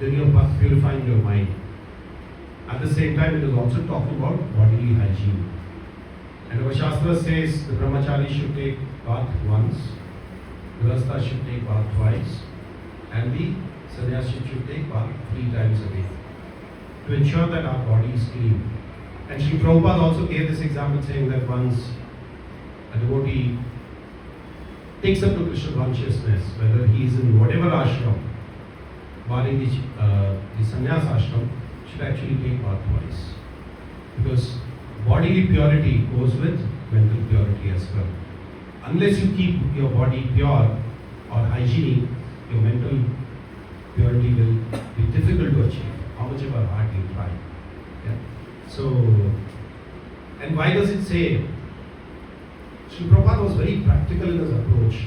[SPEAKER 2] then you are purifying your mind. At the same time, it is also talking about bodily hygiene. And our Shastra says the brahmachari should take bath once, grihastha should take bath twice, and the sannyasi should take bath 3 times a day to ensure that our body is clean. And Sri Prabhupada also gave this example saying that once a devotee takes up to Krishna consciousness, whether he is in whatever ashram, barring the sannyas ashram, should actually take bath twice. Because bodily purity goes with mental purity as well. Unless you keep your body pure or hygienic, your mental purity will be difficult to achieve, how much ever hard you try. Yeah? So, and why does it say? Sri Prabhupada was very practical in his approach.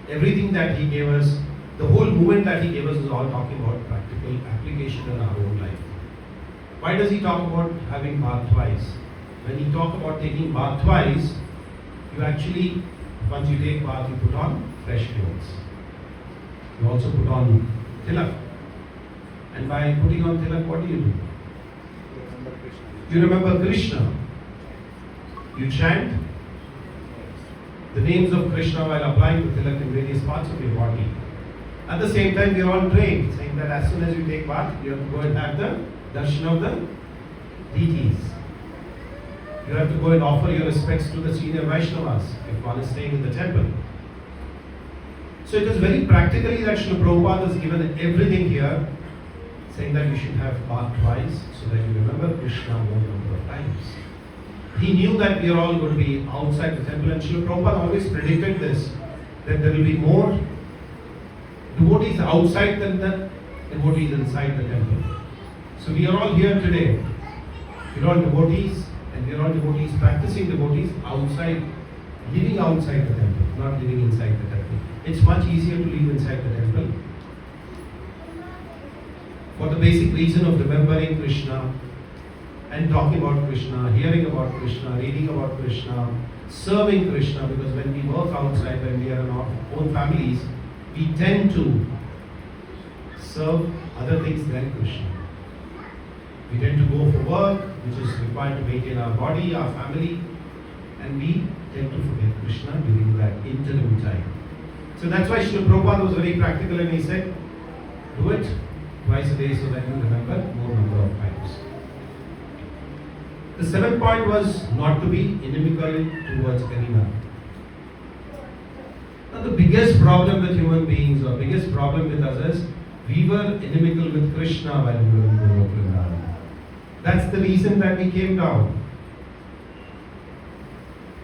[SPEAKER 2] Everything that he gave us, the whole movement that he gave us is all talking about practical application in our own life. Why does he talk about having bath twice? When he talk about taking bath twice, you actually, once you take bath, you put on fresh clothes. You also put on tilak. And by putting on tilak, what do? You remember Krishna. You chant the names of Krishna while applying the tilak in various parts of your body. At the same time, we are all trained, saying that as soon as you take bath, you have to go and have the darshan of the deities. You have to go and offer your respects to the senior Vaishnavas if one is staying in the temple. So it is very practically that Srila Prabhupada has given everything here, saying that you should have bath twice so that you remember Krishna more number of times. He knew that we are all going to be outside the temple, and Srila Prabhupada always predicted this, that there will be more devotees outside than the devotees inside the temple. So we are all here today. We are all devotees, and we are all devotees, practicing devotees outside, living outside the temple, not living inside the temple. It's much easier to live inside the temple for the basic reason of remembering Krishna and talking about Krishna, hearing about Krishna, reading about Krishna, serving Krishna, because when we work outside, when we are in our own families, we tend to serve other things than Krishna. We tend to go for work, which is required to maintain our body, our family, and we tend to forget Krishna during that interim time. So that's why Srila Prabhupada was very practical, and he said, do it twice a day so that you remember more number of times. The 7th point was not to be inimical towards anyone. Now the biggest problem with human beings, or biggest problem with us, is we were inimical with Krishna while we were in Vrindavan. That's the reason that we came down.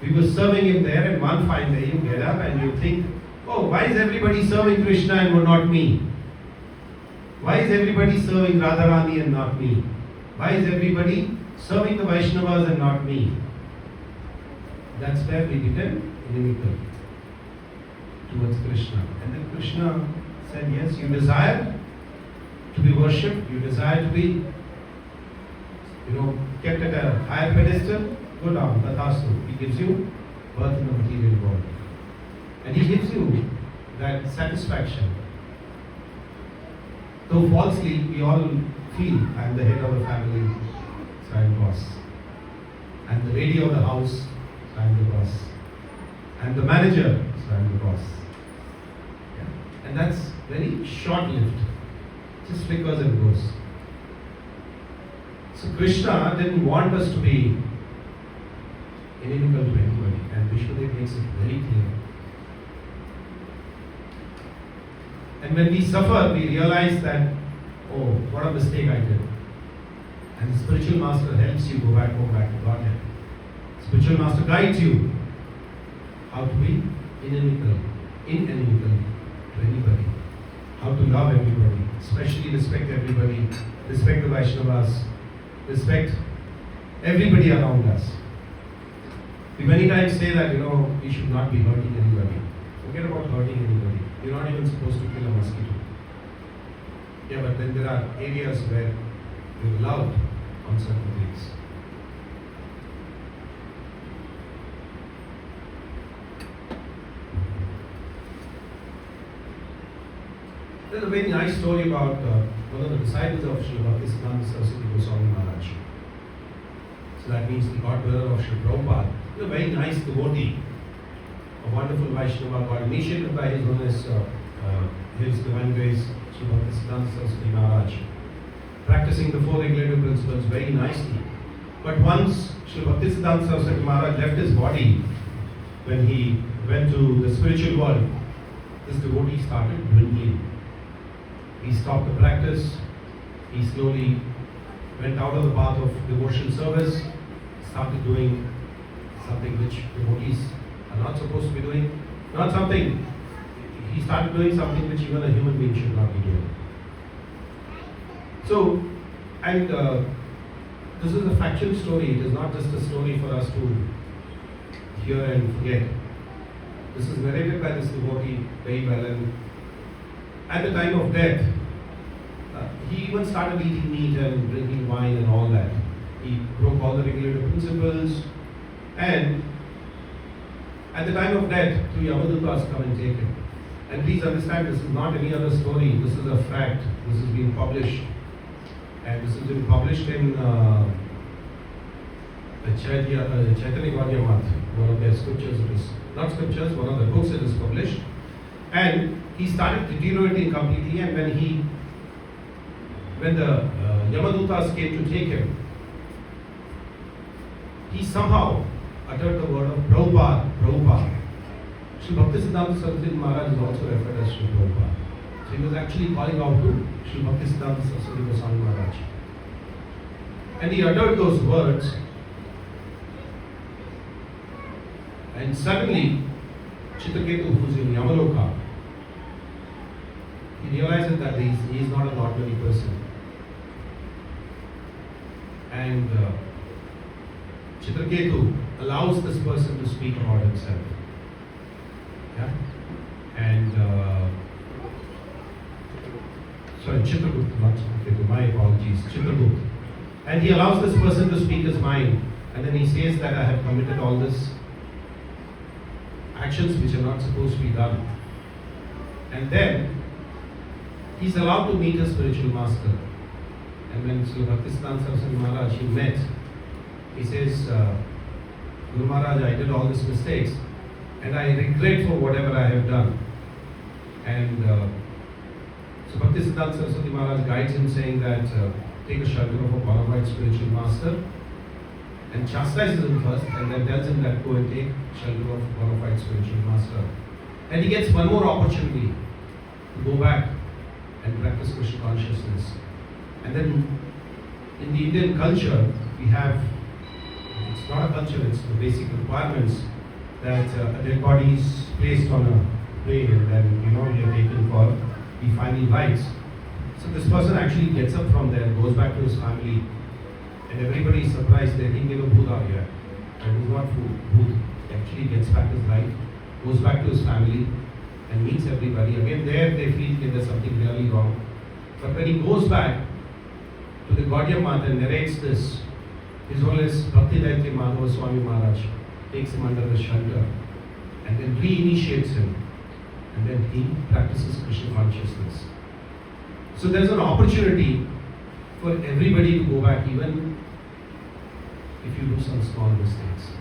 [SPEAKER 2] We were serving him there, and one fine day you get up and you think, oh, why is everybody serving Krishna and not me? Why is everybody serving Radharani and not me? Why is everybody serving the Vaishnavas and not me? That's where we became inimical towards Krishna. And then Krishna said, yes, you desire to be worshipped, you desire to be, kept at a higher pedestal, go down, Tathastu. He gives you birth in the material world. And he gives you that satisfaction. Though falsely, we all feel I am the head of the family, so I am boss. I am the lady of the house, so I am the boss. I am the manager, so I am the boss. Yeah. And that's very short-lived. Just flickers and goes. So Krishna didn't want us to be inimical to anybody, and Bhishmadev makes it very clear. And when we suffer, we realize that, oh, what a mistake I did. And the spiritual master helps you go back to Godhead. Spiritual master guides you how to be inimical to anybody. How to love everybody, especially respect everybody, respect the Vaishnavas, respect everybody around us. We many times say that, we should not be hurting anybody. Forget about hurting anybody. You're not even supposed to kill a mosquito. Yeah, but then there are areas where you're allowed on certain things. There's a very nice story about one of the disciples of Srila Bhaktisiddhanta Saraswati Goswami Maharaj. So that means the God-bearer of Srila Prabhupada. He's a very nice devotee, a wonderful Vaishnava, got initiated by His Holiness, His Divine Grace, Srila Bhaktisiddhanta Saraswati Maharaj, practicing the four regulative principles very nicely. But once Srila Bhaktisiddhanta Saraswati Maharaj left his body, when he went to the spiritual world, this devotee started dwindling. He stopped the practice, he slowly went out of the path of devotional service, started doing something which devotees are not supposed to be doing. He started doing something which even a human being should not be doing. So, and this is a factual story, it is not just a story for us to hear and forget. This is narrated by this devotee very well, and at the time of death, he even started eating meat and drinking wine and all that. He broke all the regulative principles, and at the time of death, three Yamadutas come and take him. And please understand, this is not any other story, this is a fact. This is being published, and this has been published in Chaitanya Gaudiya Math, one of their scriptures. It is not scriptures, one of the books it is published. And he started deteriorating completely, and when the Yamadutas came to take him, he somehow uttered the word of Prabhupada, Prabhupada. Sri Bhaktisiddhanta Saraswati Maharaj is also referred as Sri Prabhupada. So he was actually calling out to Sri Bhaktisiddhanta Saraswati Goswami Maharaj. And he uttered those words, and suddenly Chitraketu, who is in Yamaloka, he realizes that he is not an ordinary person. And Chitraketu allows this person to speak about himself. Yeah? And Chitraketu, not Chitraketu, my apologies, Chitraketu. And he allows this person to speak his mind. And then he says that I have committed all this actions which are not supposed to be done. And then he's allowed to meet a spiritual master. And when Sri Bhaktisiddhanta Saraswati Maharaj he met, he says, Guru Maharaj, I did all these mistakes and I regret for whatever I have done. And so Bhaktisiddhanta Saraswati Maharaj guides him, saying that take a shelter of a bona fide spiritual master, and chastises him first, and then tells him that go and take shelter of a bona fide spiritual master. And he gets one more opportunity to go back and practice Krishna consciousness. And then in the Indian culture, we have, it's not a culture, it's the basic requirements that a dead body is placed on a tray and then, we are taken for the final rites. So this person actually gets up from there, goes back to his family, and everybody is surprised. They think, Bhuda here. And it is not Bhuda. He actually gets back his life, goes back to his family, and meets everybody. Again, there they feel that there's something really wrong. But when he goes back to the Gaudiya Math and narrates this, His Holiness Bhakti Daitya Madhava Swami Maharaj takes him under his shelter and then reinitiates him, and then he practices Krishna consciousness. So there's an opportunity for everybody to go back, even if you do some small mistakes.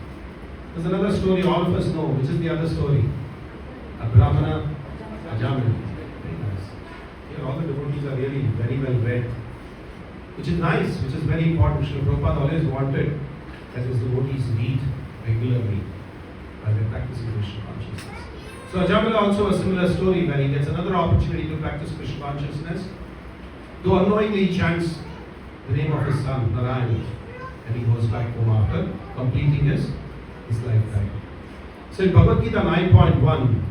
[SPEAKER 2] There's another story all of us know, which is the other story. A Brahmana, Ajamil. Very nice. Here all the devotees are really very well read, which is nice, which is very important. Srila Prabhupada always wanted that his devotees read regularly while they practice Krishna consciousness. So Ajamil also a similar story where he gets another opportunity to practice Krishna consciousness. Though unknowingly he chants the name of his son, Narayan, and he goes back home after completing his lifetime. So in Bhagavad Gita 9.1,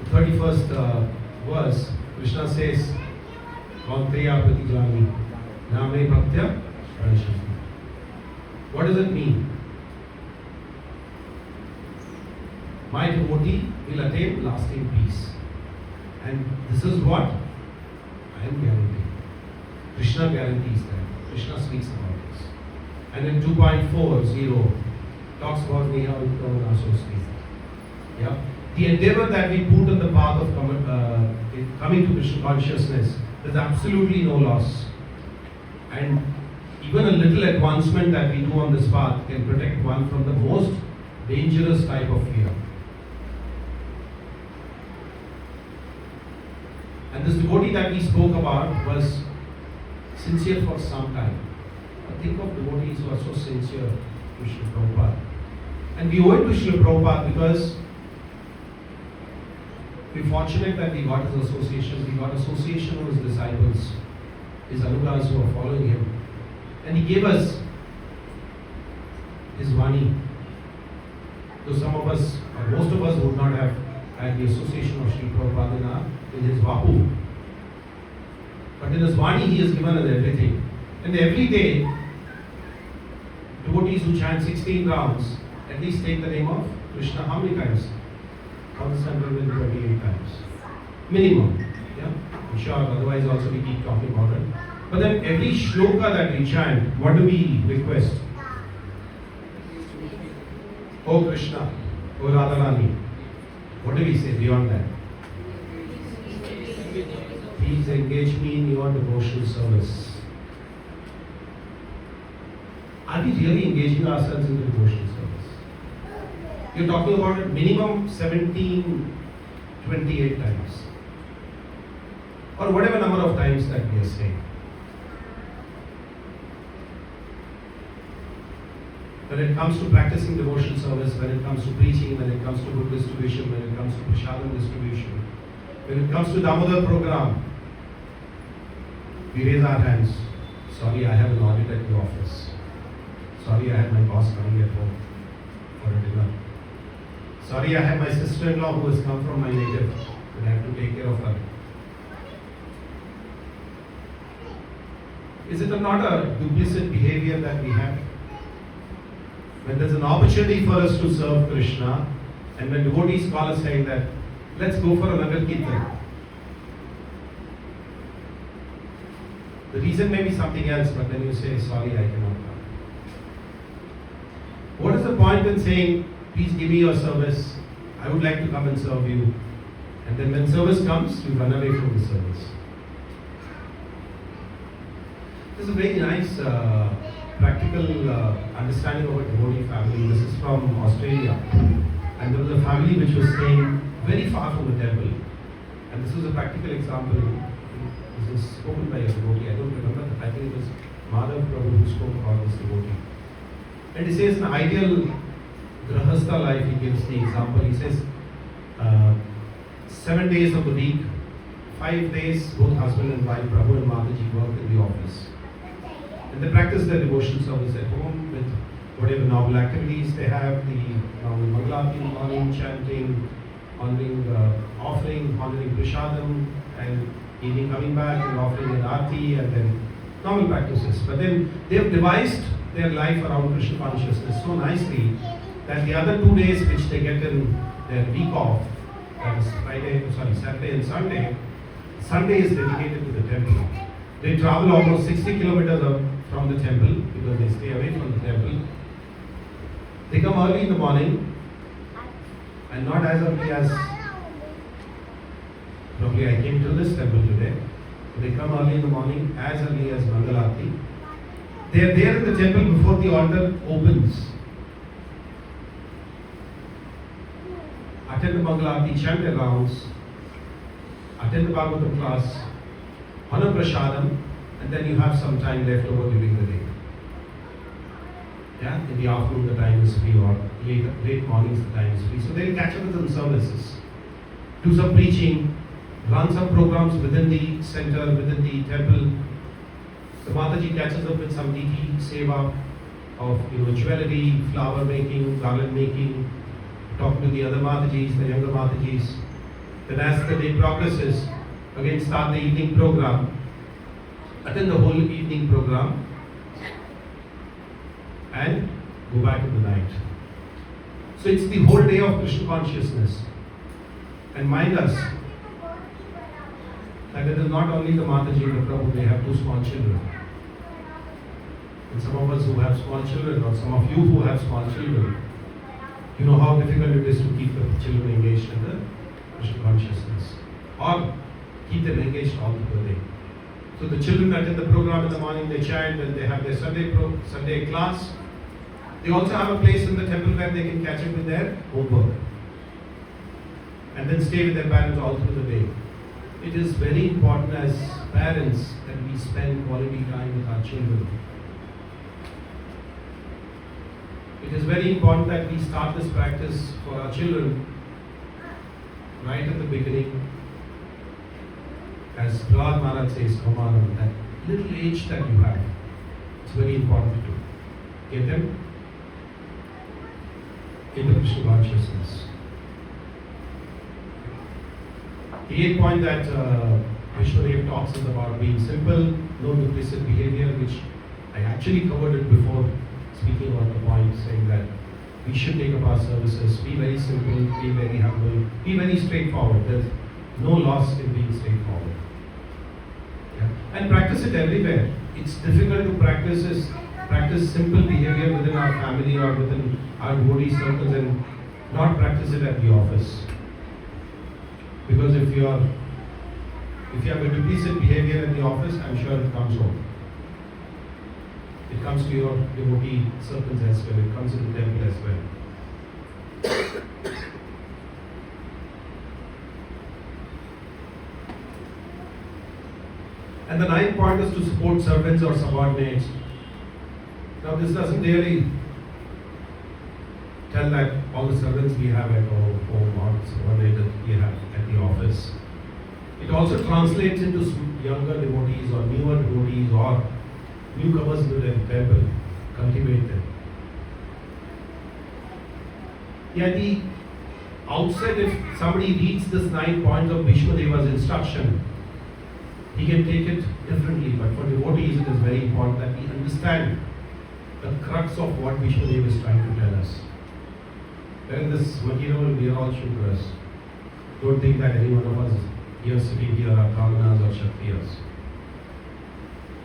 [SPEAKER 2] the 31st verse, Krishna says Kaunteya Pratijani, Name Bhaktya Pranashami. What does it mean? My devotee will attain lasting peace. And this is what I am guaranteeing. Krishna guarantees that. Krishna speaks about this. And in 2.40 talks about Neha Uttam Damodar. Yeah? The endeavor that we put on the path of coming to Krishna consciousness, there's absolutely no loss. And even a little advancement that we do on this path can protect one from the most dangerous type of fear. And this devotee that we spoke about was sincere for some time. But think of devotees who are so sincere to Srila Prabhupada. And we owe it to Srila Prabhupada because we're fortunate that we got his association. We got association of his disciples, his anugas who are following him. And he gave us his Vani. Though some of us, or most of us, would not have had the association of Srila Prabhupada in his Vapu. But in his Vani, he has given us everything. And every day, devotees who chant 16 rounds at least take the name of Krishna how many times? 1,728 times. Minimum. Yeah? I'm sure, otherwise also we keep talking about it. But then every shloka that we chant, what do we request? Oh Krishna, oh Radharani. What do we say beyond that? Please engage me in your devotional service. Are we really engaging ourselves in the devotional service? You're talking about it minimum 1728 times. Or whatever number of times that we are saying. When it comes to practicing devotional service, when it comes to preaching, when it comes to book distribution, when it comes to prasadam distribution, when it comes to Damodar program, we raise our hands. Sorry, I have an audit at the office. Sorry, I have my boss coming at home for a dinner. Sorry, I have my sister-in-law who has come from my native and I have to take care of her. Is it not a duplicit behavior that we have? When there's an opportunity for us to serve Krishna, and when devotees call us saying that, let's go for another Kirtan. The reason may be something else, but then you say, sorry, I cannot come. What is the point in saying, please give me your service, I would like to come and serve you. And then when service comes, you run away from the service. This is a very nice practical understanding of a devotee family. This is from Australia. And there was a family which was staying very far from the temple. And this was a practical example. This is spoken by a devotee. I don't remember, I think it was Madhav Prabhu who spoke about this devotee. And he says, in ideal grahastha life, he gives the example. He says, 7 days of the week, 5 days, both husband and wife, Prabhu and Mataji, work in the office. And they practice their devotional service at home with whatever novel activities they have, the normal Mangalati, morning chanting, honoring offering, honoring prasadam, and evening coming back and offering an arti, and then normal practices. But then they have devised their life around Krishna consciousness so nicely that the other 2 days which they get in their week off, that is Saturday and Sunday, Sunday is dedicated to the temple. They travel almost 60 kilometers from the temple because they stay away from the temple. They come early in the morning and not as early as probably I came to this temple today. So they come early in the morning, as early as Mangalati. They are there in the temple before the altar opens. Attend the Mangalati, chant their rounds, attend the Bhagavatam class, honor prasadam, and then you have some time left over during the day. Yeah, in the afternoon the time is free, or late mornings the time is free. So they'll catch up with some services, do some preaching, run some programs within the center, within the temple. The Mataji catches up with some DT seva of jewelry, flower making, garland making, talking to the other Matajis, the younger Matajis. Then as the day progresses, again start the evening program. attend the whole evening program, and go back in the night. So it's the whole day of Krishna consciousness. And mind us that it is not only the Mataji and the Prabhu, they have two small children. And some of us who have small children, or some of you who have small children, you know how difficult it is to keep the children engaged in the Krishna consciousness, or keep them engaged all the day. So the children attend the program in the morning, they chant, and they have their Sunday class. They also have a place in the temple where they can catch up with their homework, and then stay with their parents all through the day. It is very important as parents that we spend quality time with our children. It is very important that we start this practice for our children right at the beginning. As Prahlad Maharaj says, Kamaram, that little age that you have, it's very important to get them into Krishna consciousness. The 8th point that Bhishmadev talks is about being simple, no duplicit behavior, which I actually covered it before speaking on the point, saying that we should take up our services, be very simple, be very humble, be very straightforward. There's no loss in being straightforward. Yeah. And practice it everywhere. It's difficult to practice simple behavior within our family or within our devotee circles and not practice it at the office. Because if you have a duplicit behavior in the office, I'm sure it comes home. It comes to your devotee circles as well. It comes in the temple as well. And the 9th point is to support servants or subordinates. Now this doesn't really tell that all the servants we have at home or subordinates that we have at the office. It also translates into younger devotees or newer devotees or newcomers into the temple. Cultivate them. At the outset, if somebody reads this 9 points of Bhishmadeva's instruction, he can take it differently. But for devotees, it is very important that we understand the crux of what Bhishmadeva is trying to tell us. When this material, we are all Shudras. Don't think that any one of us here sitting here are Brahmanas or Kshatriyas.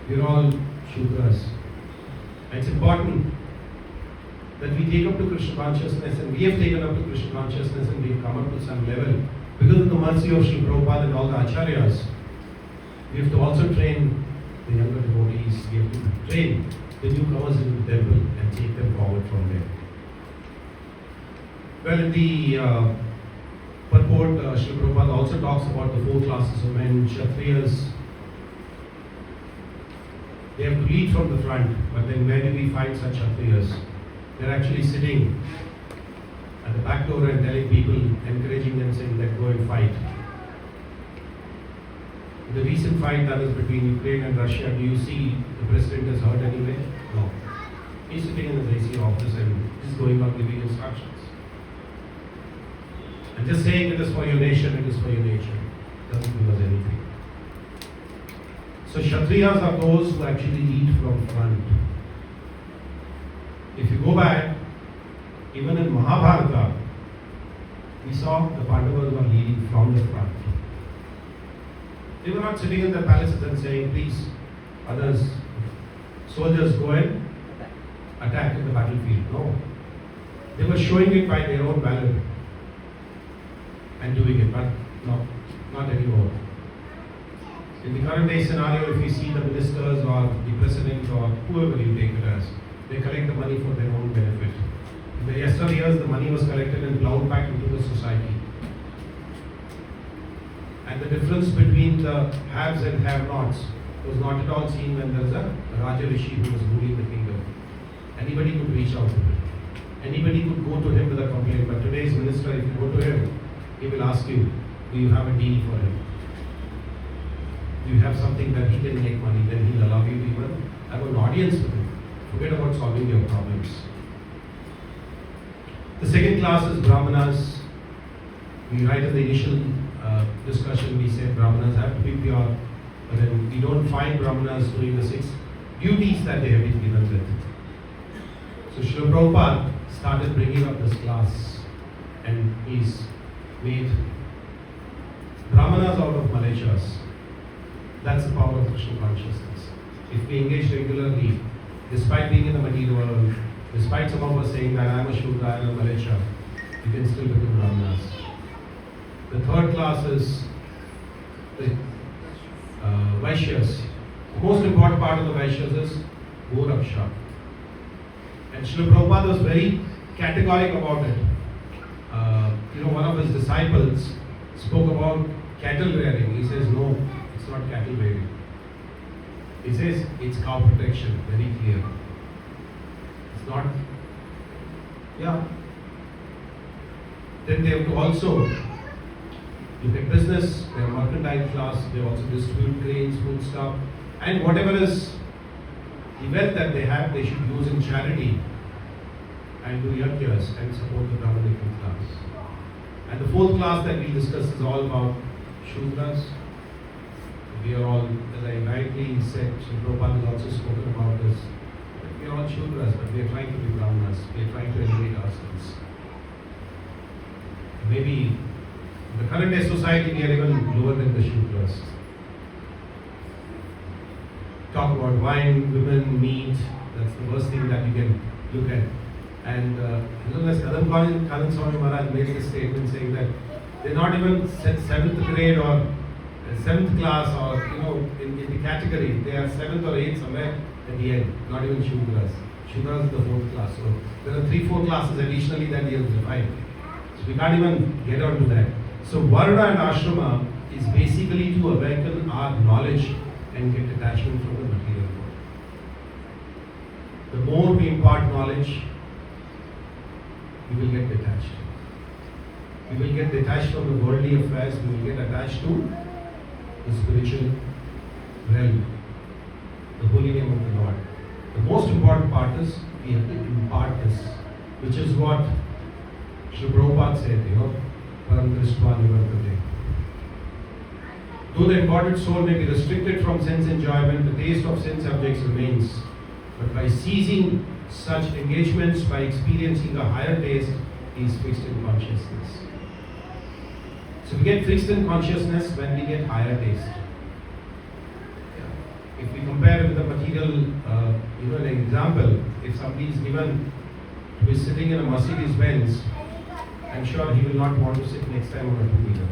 [SPEAKER 2] We are all Shudras. And it's important that we take up to Krishna consciousness, and we have taken up to Krishna consciousness and we have come up to some level. Because of the mercy of Srila Prabhupada and all the Acharyas, we have to also train the younger devotees, we have to train the newcomers into the temple and take them forward from there. Well, in the purport, Srila Prabhupada also talks about the 4 classes of men, Kshatriyas. They have to lead from the front, but then where do we find such Kshatriyas? They're actually sitting at the back door and telling people, encouraging them, saying that go and fight. The recent fight that is between Ukraine and Russia, do you see the president is hurt anyway? No. He's sitting in his AC office and just going on giving instructions. And just saying it is for your nation, it is for your nation. Doesn't give us anything. So Kshatriyas are those who actually lead from front. If you go back, even in Mahabharata, we saw the Pandavas were leading from the front. They were not sitting in their palaces and saying, please, others, soldiers go and attack in the battlefield. No. They were showing it by their own valor and doing it, but no, not anymore. In the current day scenario, if you see the ministers or the president or whoever you take it as, they collect the money for their own benefit. In the yesteryears, the money was collected and plowed back into the society. And the difference between the haves and have-nots was not at all seen when there was a Raja Rishi who was ruling the kingdom. Anybody could reach out to him. Anybody could go to him with a complaint. But today's minister, if you go to him, he will ask you, do you have a deal for him? Do you have something that he can make money? Then he'll allow you to even have an audience with him. Forget about solving your problems. The second class is Brahmanas. We write in the initial discussion, we said Brahmanas have to be pure, but then we don't find Brahmanas doing the 6 duties that they have been given with. So Srila Prabhupada started bringing up this class, and he's made Brahmanas out of Malechas. That's the power of Krishna consciousness. If we engage regularly, despite being in the material world, despite some of us saying that I am a Shudra, I am a Malecha, you can still become Brahmanas. The third class is the Vaishyas. The most important part of the Vaishyas is Goraksha. And Srila Prabhupada was very categorical about it. One of his disciples spoke about cattle rearing. He says, no, it's not cattle rearing. He says, it's cow protection, very clear. It's not, yeah. Then they have to also look at business, they are mercantile class, they also distribute grains, food stuff, and whatever is the wealth that they have, they should use in charity and do yajnas and support the Brahmanical class. And the fourth class that we discuss is all about Shudras. We are all, as I rightly said, Sri Prabhupada has also spoken about this. We are all Shudras, but we are trying to be Brahmanas. We are trying to elevate ourselves. Maybe in the current day society, we are even lower than the Shudras. Talk about wine, women, meat. That's the worst thing that you can look at. And as Kadan Swami Maharaj made this statement saying that they're not even 7th grade or 7th class or in the category. They are 7th or 8th somewhere at the end. Not even Shudras. Shudras is the 4th class. So there are 3-4 classes additionally that he has defined. So we can't even get on to that. So Varna and Ashrama is basically to awaken our knowledge and get detachment from the material world. The more we impart knowledge, we will get detached. We will get detached from the worldly affairs, we will get attached to the spiritual realm, the holy name of the Lord. The most important part is we have to impart this, which is what Srila Prabhupada said, Param Drishtva Nivartate. Though the embodied soul may be restricted from sense enjoyment, the taste of sense objects remains. But by ceasing such engagements, by experiencing a higher taste, he is fixed in consciousness. So we get fixed in consciousness when we get higher taste. If we compare with the material, an example, if somebody is given to be sitting in a Mercedes Benz, I'm sure he will not want to sit next time on a two-wheeler.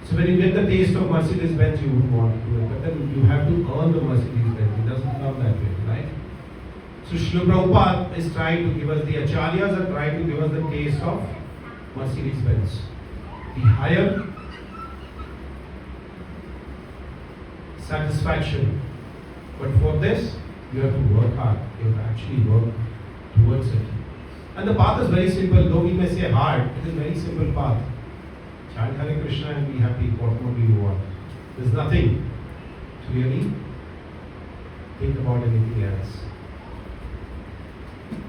[SPEAKER 2] So when you get the taste of Mercedes Benz, you would want to do it, but then you have to earn the Mercedes Benz. It doesn't come that way, right? So Srila Prabhupada is trying to give us, the Acharyas are trying to give us the taste of Mercedes Benz. The higher satisfaction. But for this, you have to work hard. You have to actually work towards it. And the path is very simple. Though we may say hard, it is a very simple path. Chant Hare Krishna and be happy, what more do you want? There's nothing to really think about anything else.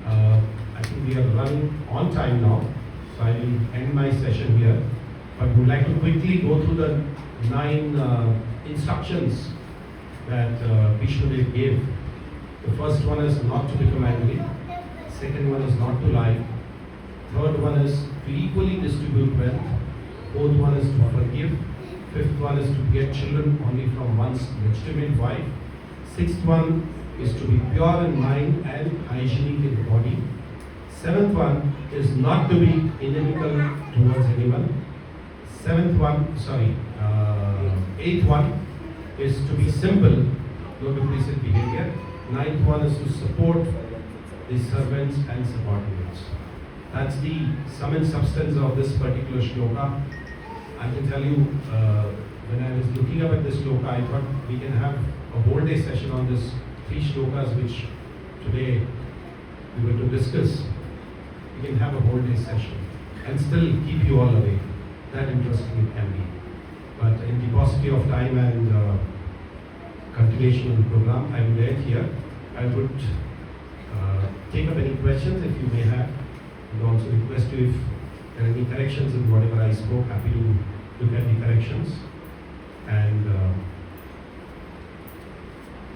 [SPEAKER 2] I think we are running on time now, so I will end my session here. But would like to quickly go through the 9 instructions that Bhishmadev gave. The first one is not to become angry. Second one is not to lie. Third one is to equally distribute wealth. Fourth one is to forgive. Fifth one is to get children only from one's legitimate wife. Sixth one is to be pure in mind and hygienic in body. Seventh one is not to be inimical towards anyone. Eighth one is to be simple, no duplicit behavior. Ninth one is to support the servants and subordinates. That's the sum and substance of this particular shloka. I can tell you, when I was looking up at this shloka, I thought we can have a whole day session on this 3 shlokas which today we were to discuss. We can have a whole day session and still keep you all awake. That interesting it can be. But in the paucity of time and continuation of the program, I will end here. I would take up any questions if you may have, and also request you if there are any corrections in whatever I spoke. Happy to look at the corrections. And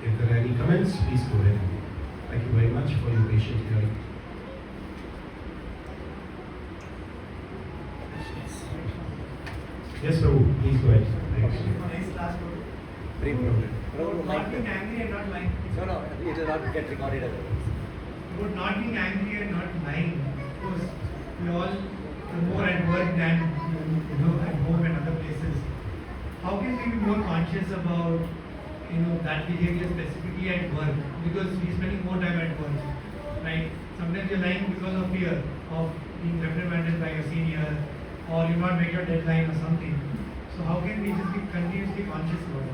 [SPEAKER 2] if there are any comments, please go ahead. Thank you very much for your patient hearing. Yes, Prabhu, please go ahead. Thank you.
[SPEAKER 5] About not being angry and not lying.
[SPEAKER 6] No, it will not get recorded otherwise.
[SPEAKER 5] About not being angry and not lying. Of course, we all are more at work than at home and other places. How can we be more conscious about that behavior specifically at work? Because we're spending more time at work. Right? Sometimes you're lying because of fear of being reprimanded by your senior, or you not make your deadline or something. So how can we just be continuously conscious about it?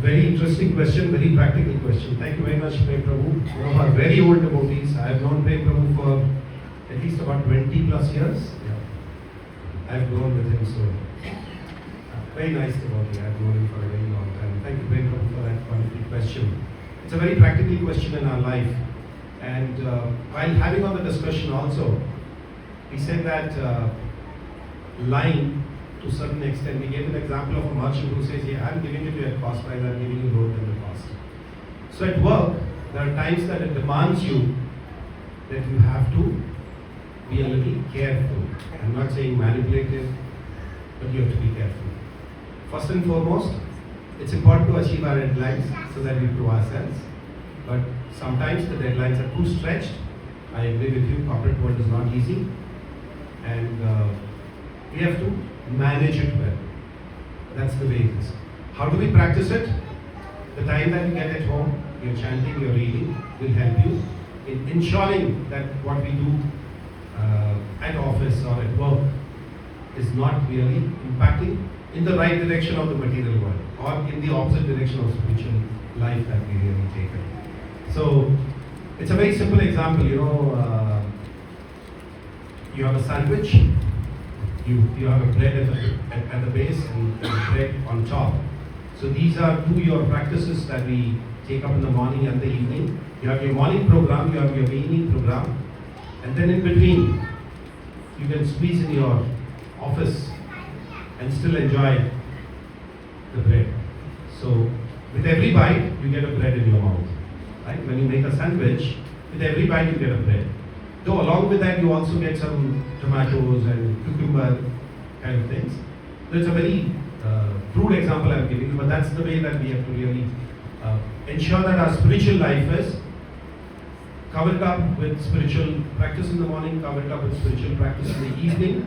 [SPEAKER 2] Very interesting question, very practical question. Thank you very much, Prem Prabhu. One of our very old devotees. I have known Prem Prabhu for at least about 20 plus years. Yeah. I've grown with him, so very nice devotee. I've known him for a very long time. Thank you, Prem Prabhu, for that wonderful question. It's a very practical question in our life. And while having on the discussion also, we said that lying to a certain extent, we gave an example of a merchant who says, yeah, I'm giving it to you at cost price, I'm giving you lower than the cost. So at work, there are times that it demands you that you have to be a little careful. I'm not saying manipulative, but you have to be careful. First and foremost, it's important to achieve our deadlines so that we prove ourselves. But sometimes the deadlines are too stretched. I agree with you, corporate world is not easy. And we have to manage it well. That's the way it is. How do we practice it? The time that you get at home, you're chanting, you're reading, will help you in ensuring that what we do at office or at work is not really impacting in the right direction of the material world or in the opposite direction of spiritual life that we really take it. So it's a very simple example, you have a sandwich, you have a bread at the base and bread on top. So these are two your practices that we take up in the morning and the evening. You have your morning program, you have your evening program, and then in between you can squeeze in your office and still enjoy the bread. So with every bite you get a bread in your mouth. Right? When you make a sandwich, with every bite you get a bread. Though along with that you also get some tomatoes and cucumber kind of things. So it's a very crude example I'm giving you, but that's the way that we have to really ensure that our spiritual life is covered up with spiritual practice in the morning, covered up with spiritual practice in the evening.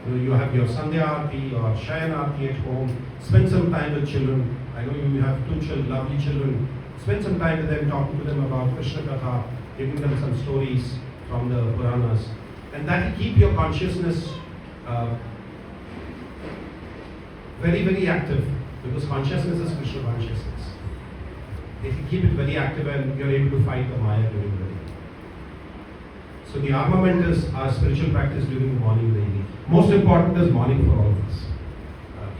[SPEAKER 2] You have your Sandhya Aarti or Shayan Aarti at home. Spend some time with children. I know you have two children, lovely children. Spend some time with them, talking to them about Krishna Katha, giving them some stories from the Puranas. And that will keep your consciousness very, very active, because consciousness is Krishna consciousness. If you keep it very active and you're able to fight the Maya during the day. So the armament is our spiritual practice during the morning and the evening. Most important is morning for all of us.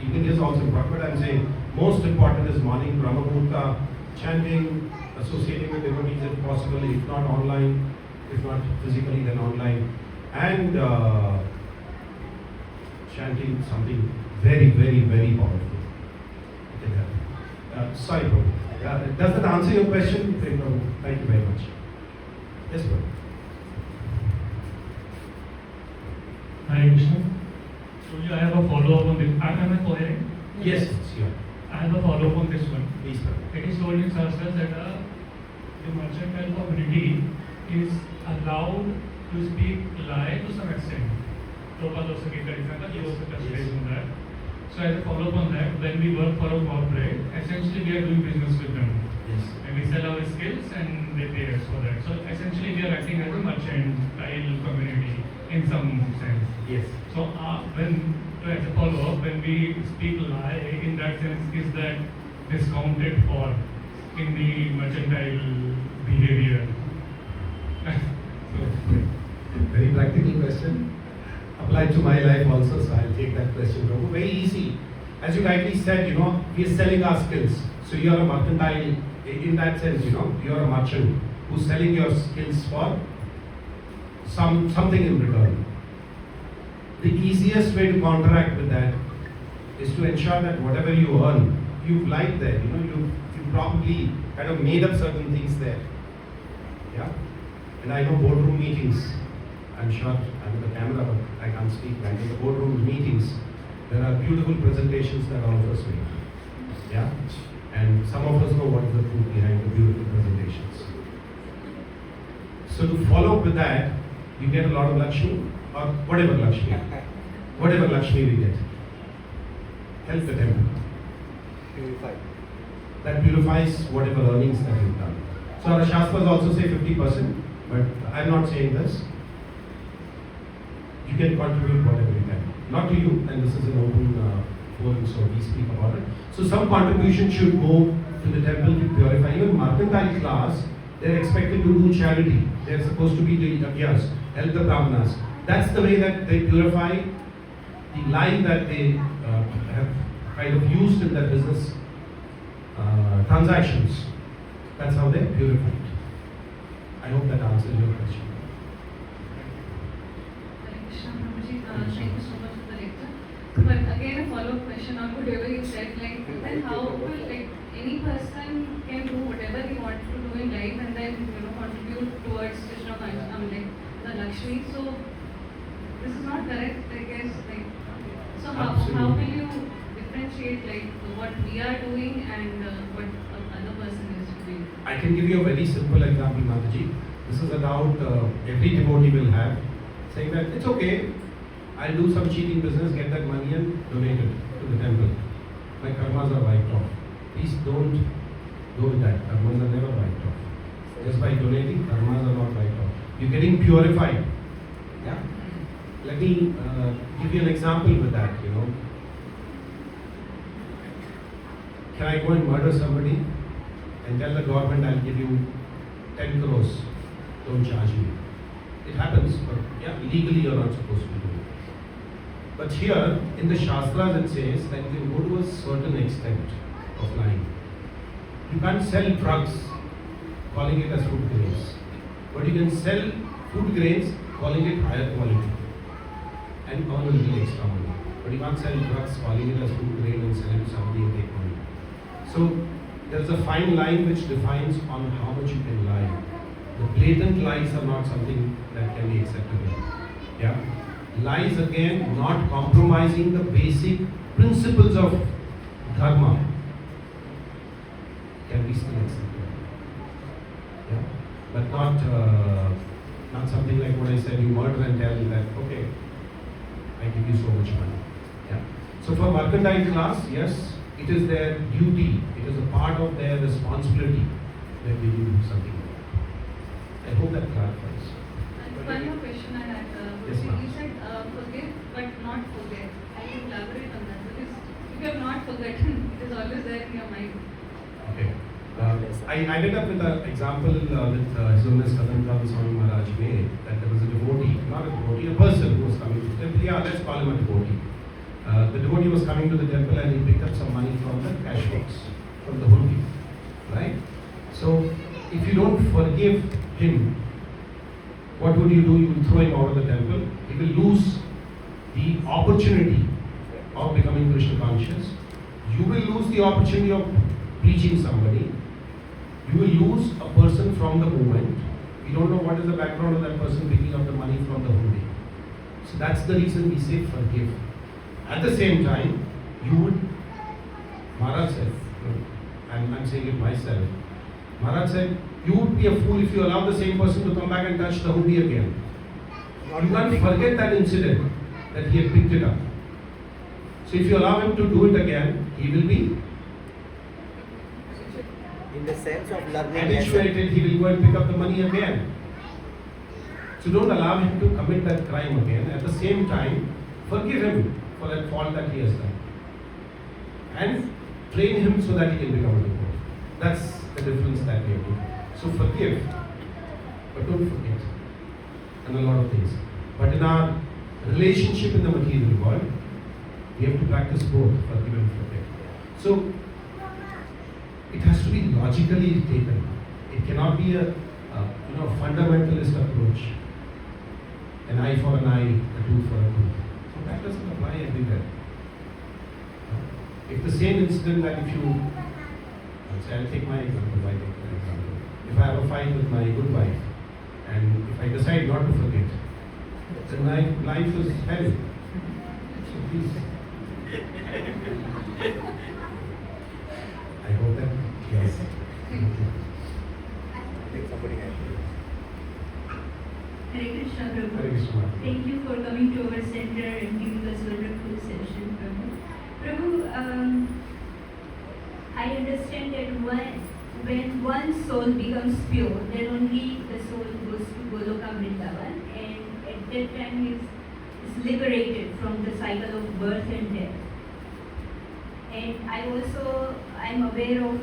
[SPEAKER 2] Evening is also important, but I'm saying most important is morning, Brahma Muhurta, chanting, associating with devotees if possible, if not online, if not physically, then online, and chanting something very, very, very powerful. Sorry, Prabhu. Does that answer your question, Prabhu? Thank you very much. Yes, Prabhu.
[SPEAKER 7] Hare Krishna. So I have a follow-up on this. Am I coherent?
[SPEAKER 2] Yes, sure.
[SPEAKER 7] I have a follow-up on this one.
[SPEAKER 2] Please, Prabhu.
[SPEAKER 7] It is told in Shastras that the mercantile community is allowed to speak lie to some extent. Prabhupada also gave that example, he also touched base on that. So as a follow-up on that, when we work for a corporate, essentially we are doing business with them.
[SPEAKER 2] Yes. And
[SPEAKER 7] we sell our skills and they pay us for that. So essentially we are acting as a mercantile community in some sense.
[SPEAKER 2] Yes.
[SPEAKER 7] So as a follow-up, when we speak lie, in that sense, is that discounted for in the mercantile behavior?
[SPEAKER 2] Very practical question. Applied to my life also, so I'll take that question. Prabhu. Very easy. As you rightly said, we are selling our skills. So you are a mercantile, in that sense, you are a merchant who's selling your skills for something in return. The easiest way to counteract with that is to ensure that whatever you earn, you've liked there. You probably kind of made up certain things there. Yeah? And I know boardroom meetings, I'm sure I'm with the camera, but I can't speak. Right? In the boardroom meetings, there are beautiful presentations that all of us make. Yeah? And some of us know what is the truth behind the beautiful presentations. So to follow up with that, you get a lot of Lakshmi, or whatever Lakshmi. Whatever Lakshmi we get. Help the temple.
[SPEAKER 6] Purify.
[SPEAKER 2] That purifies whatever earnings that you've done. So our Shastras also say 50%, but I'm not saying this. You can contribute whatever you can. Not to you, and this is an open forum, so we speak about it. So some contribution should go to the temple to purify. Even mercantile class, they're expected to do charity. They're supposed to be the Yagyas, help the Brahmanas. That's the way that they purify the lie that they have kind of used in their business transactions. That's how they purify it. I hope that answers your question.
[SPEAKER 4] Hare Krishna, Prabhuji. Thank you so much for the lecture. But again, a follow-up question on whatever you said, then how will any person can do whatever he wants to do in life and then contribute towards Krishna consciousness, the Lakshmi. So this is not correct, I guess. So how will you differentiate what we are doing and what other person is doing?
[SPEAKER 2] I can give you a very simple example, Mataji. This is a doubt every devotee will have, saying that it's okay, I'll do some cheating business, get that money and donate it to the temple. My karmas are wiped off. Please don't go with that. Karmas are never wiped off. Just by donating, karmas are not wiped off. You're getting purified. Yeah? Let me give you an example with that, Can I go and murder somebody and tell the government I'll give you 10 crores, don't charge me? It happens, but yeah, legally you're not supposed to do it. But here, in the Shastras it says that you can go to a certain extent of lying. You can't sell drugs calling it as food grains. But you can sell food grains calling it higher quality and earn a little extra money. But you can't sell drugs calling it as food grain and sell it to somebody and take money. So there's a fine line which defines on how much you can lie. The blatant lies are not something that can be acceptable. Yeah? Lies again, not compromising the basic principles of dharma can be still acceptable. Yeah? But not something like what I said, you murder and tell that, okay, I give you so much money. Yeah? So for mercantile class, yes, it is their duty, it is a part of their responsibility that they do something like that. I hope that clarifies.
[SPEAKER 4] And one more question I had.
[SPEAKER 2] Yes, ma'am.
[SPEAKER 4] You said forgive but not forget. I can elaborate on that because if you have not forgotten, it is always there in your mind.
[SPEAKER 2] Okay. I ended up with an example with His Holiness Kadamkar Swami Maharaj made that there was a devotee, not a devotee, a person who was coming to the temple. Yeah, let's call him a devotee. The devotee was coming to the temple and he picked up some money from the cash box, from the hundi. Right? So, if you don't forgive him, what would you do? You will throw him out of the temple. He will lose the opportunity of becoming Krishna conscious. You will lose the opportunity of preaching somebody. You will lose a person from the movement. We don't know what is the background of that person picking up the money from the hundi. So that's the reason we say forgive. At the same time, you would, Maharaj said, I'm saying it myself, Maharaj said, you would be a fool if you allow the same person to come back and touch the hundi again. You can't forget that incident that he had picked it up. So if you allow him to do it again, he will be
[SPEAKER 6] In the sense of learning
[SPEAKER 2] habituated, he will go and pick up the money again. So don't allow him to commit that crime again. At the same time, forgive him for that fault that he has done. And train him so that he can become a devotee. That's the difference that we have to do. So forgive, but don't forget. And a lot of things. But in our relationship in the material world, we have to practice both, forgive and forget. So it has to be logically taken. It cannot be a fundamentalist approach. An eye for an eye, a tooth for a tooth. So that doesn't apply everywhere. If the same incident that if you, say I'll take my example, if I have a fight with my good wife, and if I decide not to forget, then my life is hell. So please. I hope that, yes.
[SPEAKER 6] I think somebody has.
[SPEAKER 3] Hare Krishna, Prabhu.
[SPEAKER 2] Hare Krishna.
[SPEAKER 3] Thank you for coming to our center and giving us wonderful session, Prabhu. Prabhu, I understand that when one soul becomes pure, then only the soul goes to Goloka Vrindavan, and at that time is liberated from the cycle of birth and death. And I'm aware of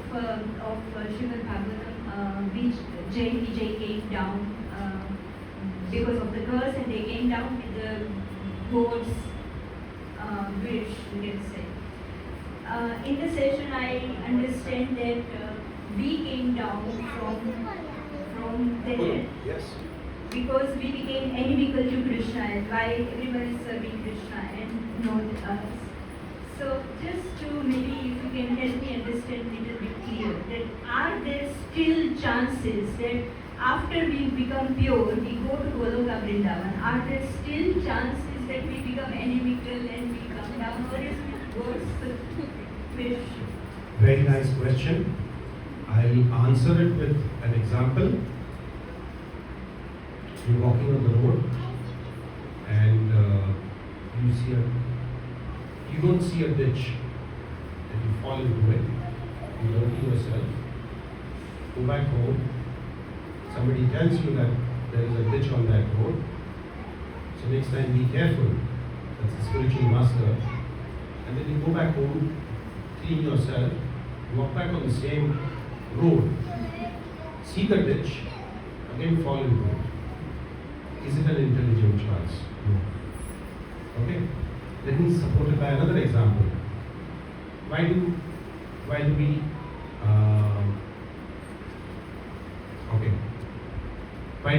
[SPEAKER 3] Srimad Bhagavatam, which Jai Vijay came down because of the curse, and they came down with the God's wish, we can say. In the session, I understand that we came down from there
[SPEAKER 6] Yes.
[SPEAKER 3] because we became inimical to Krishna, and why everyone is serving Krishna and not us. So just to maybe if you can help me understand a little bit clear, that are there still chances that after we become pure, we go to Goloka Vrindavan, are there still chances that we become inimical and we come down, or is it God's wish?
[SPEAKER 2] Very nice question. I'll answer it with an example. You're walking on the road and you don't see a ditch and you fall into it. You dirty yourself. Go back home. Somebody tells you that there is a ditch on that road. So next time be careful. That's a spiritual master. And then you go back home, clean yourself, walk back on the same road, see the ditch, again fall into it. Is it an intelligent choice? No. Okay? Let me support it by another example. Why do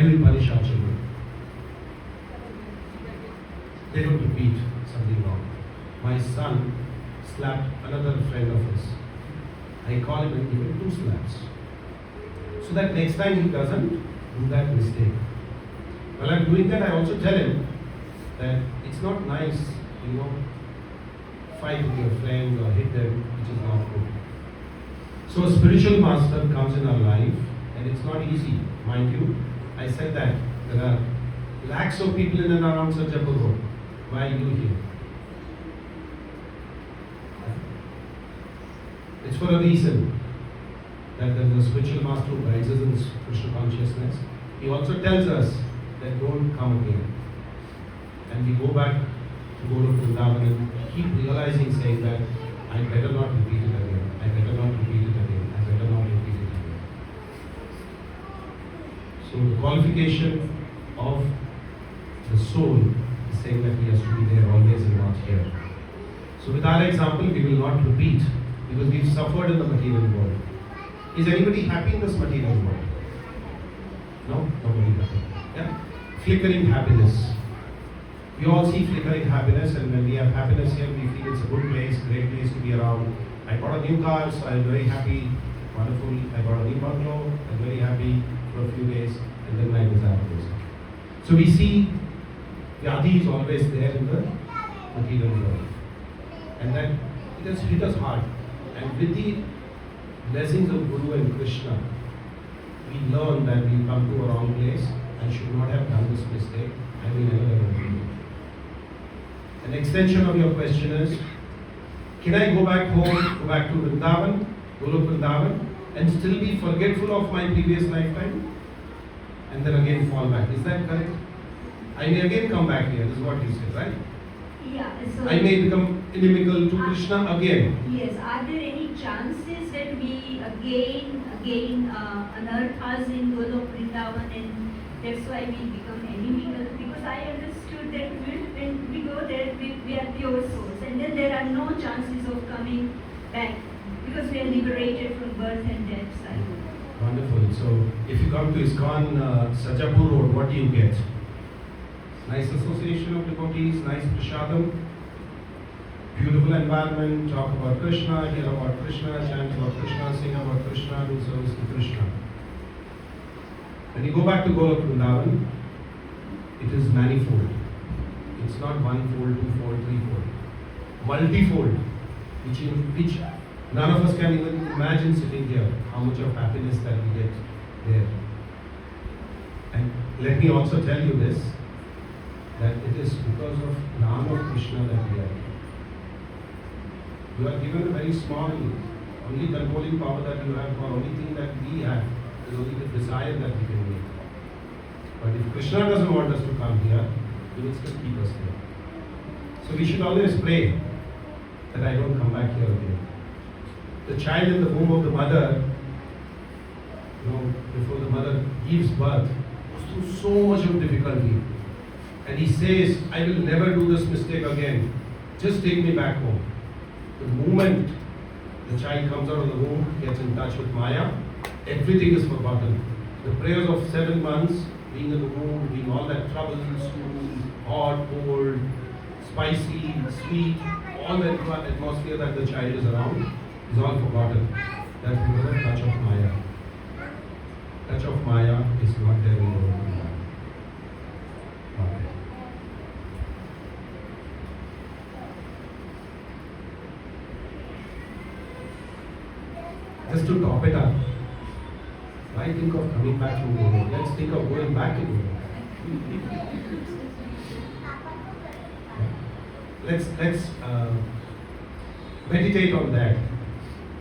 [SPEAKER 2] we punish our children? They don't repeat something wrong. My son slapped another friend of his. I call him and give him 2 slaps, so that next time he doesn't do that mistake. While I'm doing that, I also tell him that it's not nice, fight with your friends or hit them, which is not good. So a spiritual master comes in our life, and it's not easy. Mind you, I said that there are lakhs of people in and around Sarjapur Road. Why are you here? It's for a reason, that there is a spiritual master who guides us in Krishna consciousness. He also tells us that don't come again. And we go back to Goloka Vrindavan and keep realizing, saying that I better not repeat it again. I better not repeat it again. I better not repeat it again. So the qualification of the soul is saying that we have to be there always and not here. So with our example, we will not repeat, because we've suffered in the material world. Is anybody happy in this material world? No? Nobody happy. Yeah? Flickering happiness. We all see flickering happiness, and when we have happiness here, we feel it's a good place, great place to be around. I bought a new car, so I'm very happy. Wonderful. I bought a new bungalow. I'm very happy for a few days, and then my desire goes up. So we see Vyadi is always there in the material world. And that it has hit us hard. And with the blessings of Guru and Krishna, we learn that we come to a wrong place and should not have done this mistake, and we never ever do it. An extension of your question is, can I go back home, go back to Vrindavan, Goloka Vrindavan, and still be forgetful of my previous lifetime? And then again fall back. Is that correct? I may again come back here, this is what you said, right?
[SPEAKER 3] Yeah, so
[SPEAKER 2] I may become inimical to Krishna again.
[SPEAKER 3] Yes, are there any chances that we again unearth us in Goloka Vrindavan, and that's why we become inimical? Because I understood that when we go there, we are pure souls, and then there are no chances of coming back because we are liberated from birth and death cycle.
[SPEAKER 2] Wonderful. So, if you come to ISKCON Sarjapur Road, what do you get? Nice association of devotees, nice prasadam. beautiful environment, talk about Krishna, hear about Krishna, chant about Krishna, sing about Krishna, do service to Krishna. When you go back to Golok Vrindavan, it is manifold. It's not one-fold, two-fold, three-fold. Multifold, which none of us can even imagine sitting here, how much of happiness that we get there. And let me also tell you this, that it is because of Naam of Krishna that we are here. You are given a very small, only controlling power that you have, or only thing that we have, is only the desire that we can make. But if Krishna doesn't want us to come here, he will still keep us here. So we should always pray that I don't come back here again. The child in the womb of the mother, before the mother gives birth, goes through so much of difficulty. And he says, I will never do this mistake again. Just take me back home. The moment the child comes out of the womb, gets in touch with Maya, everything is forgotten. The prayers of 7 months, being in the womb, being all that trouble, school, hot, cold, spicy, sweet, all that atmosphere that the child is around is all forgotten. That's because of touch of Maya. Touch of Maya is not there in the world. Not there. Just to top it up, why think of coming back from Guru? Let's think of going back to Guru. Let's meditate on that.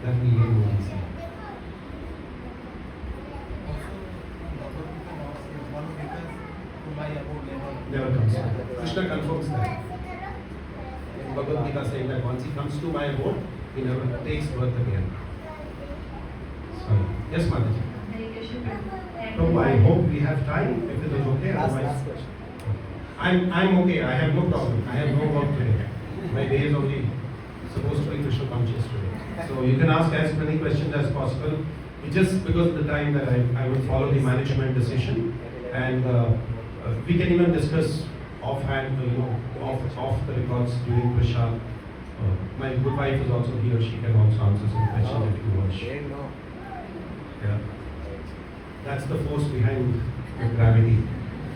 [SPEAKER 2] That we hear what he said. Never comes back. Krishna confirms that. In Bhagavad Gita saying that once he comes to my abode, he never takes birth again. Sorry. Yes, Mataji.
[SPEAKER 3] Hare Krishna Prabhu.
[SPEAKER 2] Prabhu, I hope we have time, if it is okay.
[SPEAKER 6] Last question.
[SPEAKER 2] I'm okay, I have no problem. I have no work today. My day is only supposed to be Krishna conscious today. So you can ask as many questions as possible. It's just because of the time that I will follow the management decision, and we can even discuss offhand, off the records during Prashad. My good wife is also here, she can also answer some questions if you wish. Yeah. That's the force behind the gravity.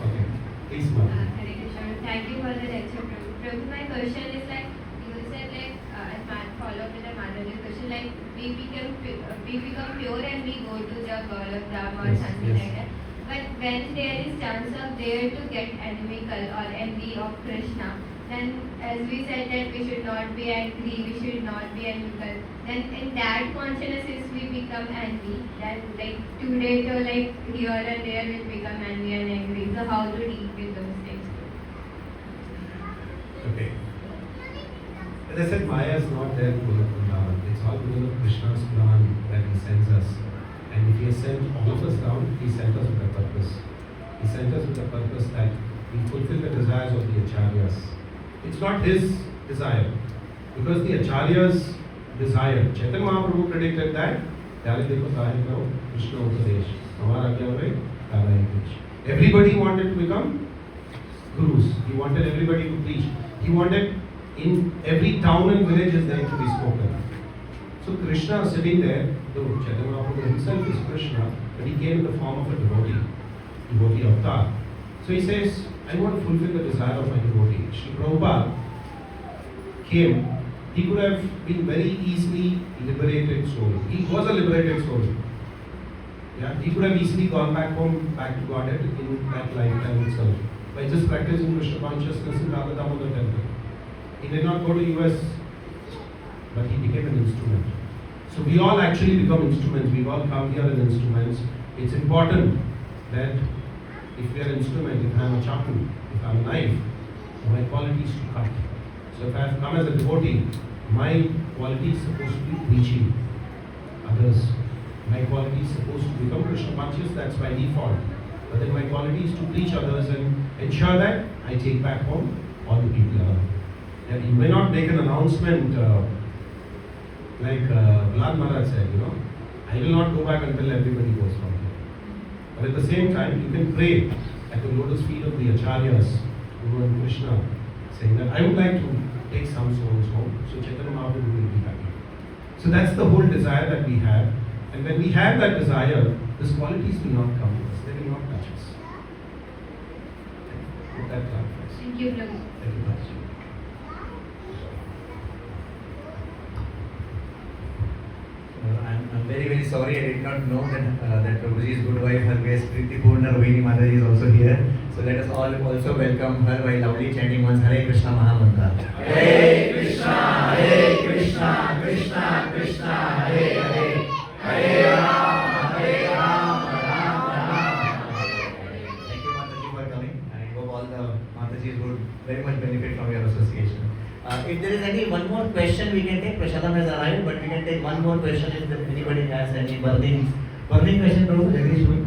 [SPEAKER 2] Okay. Please, Mother.
[SPEAKER 3] Hare Krishna. Thank you for the lecture, Prabhu. Prabhu, my question is like, you said like, as follow up with the Madhavi's question, like we become pure and we go to the Glorious Departure or something like that. But when there is chance of there to get enemical or envy of Krishna, then as we said that we should not be angry, we should not be envious. Then in that consciousness we become envy. That like today to like here and there will become envy and angry. So how to deal with those things?
[SPEAKER 2] Okay. As I said, Maya is not there to Vrindavan. It's all because of Krishna's plan that he sends us. And if he has sent all of us down, he sent us with a purpose. He sent us with a purpose that we fulfill the desires of the acharyas. It's not his desire, because the acharyas desired. Chaitanya Mahaprabhu predicted that Krishna Upadesh. Everybody wanted to become gurus. He wanted everybody to preach. He wanted in every town and village his name to be spoken. So Krishna sitting there, though Chaitanya Mahaprabhu himself is Krishna, but he came in the form of a devotee avatar. So he says, I want to fulfill the desire of my devotee. Sri Prabhupada came, he could have been very easily liberated soul. He was a liberated soul. Yeah, he could have easily gone back home, back to Godhead in that lifetime itself, by just practicing Krishna consciousness in Uttam Damodar temple. He did not go to US, but he became an instrument. So we all actually become instruments. We all come here as instruments. It's important that if we are an instrument, if I am a chaku, if I am a knife, my quality is to cut. So if I have come as a devotee, my quality is supposed to be preaching others. My quality is supposed to become Krishna conscious, that's by default. But then my quality is to preach others and ensure that I take back home all the people around. And you may not make an announcement like Vlad Maharaj said, I will not go back until everybody goes from here. But at the same time, you can pray at the lotus feet of the acharyas, Guru and Krishna, saying that I would like to take some souls home. So Chaitanya Mahaprabhu will be happy. So that's the whole desire that we have. And when we have that desire, these qualities will not come to us. They will not touch us. Hope that clarifies.
[SPEAKER 3] Thank you, Prabhu.
[SPEAKER 2] Thank you, Maharaj.
[SPEAKER 8] I'm very, very sorry. I did not know that Prabhuji's good wife, her guest Priti Purna Rohini Mataji is also here. So let us all also welcome her by loudly chanting once Hare Krishna Mahamantra.
[SPEAKER 1] Hare Krishna, Krishna Krishna, Hare Hare, Hare Rama, Rama Rama.
[SPEAKER 8] Thank you Mataji for coming. I hope all the Matajis would very much benefit from your association. If there is any one more question we can take, Prashadam has arrived, but we can take one more question if anybody has any burning question, Prabhu, Jagdish would.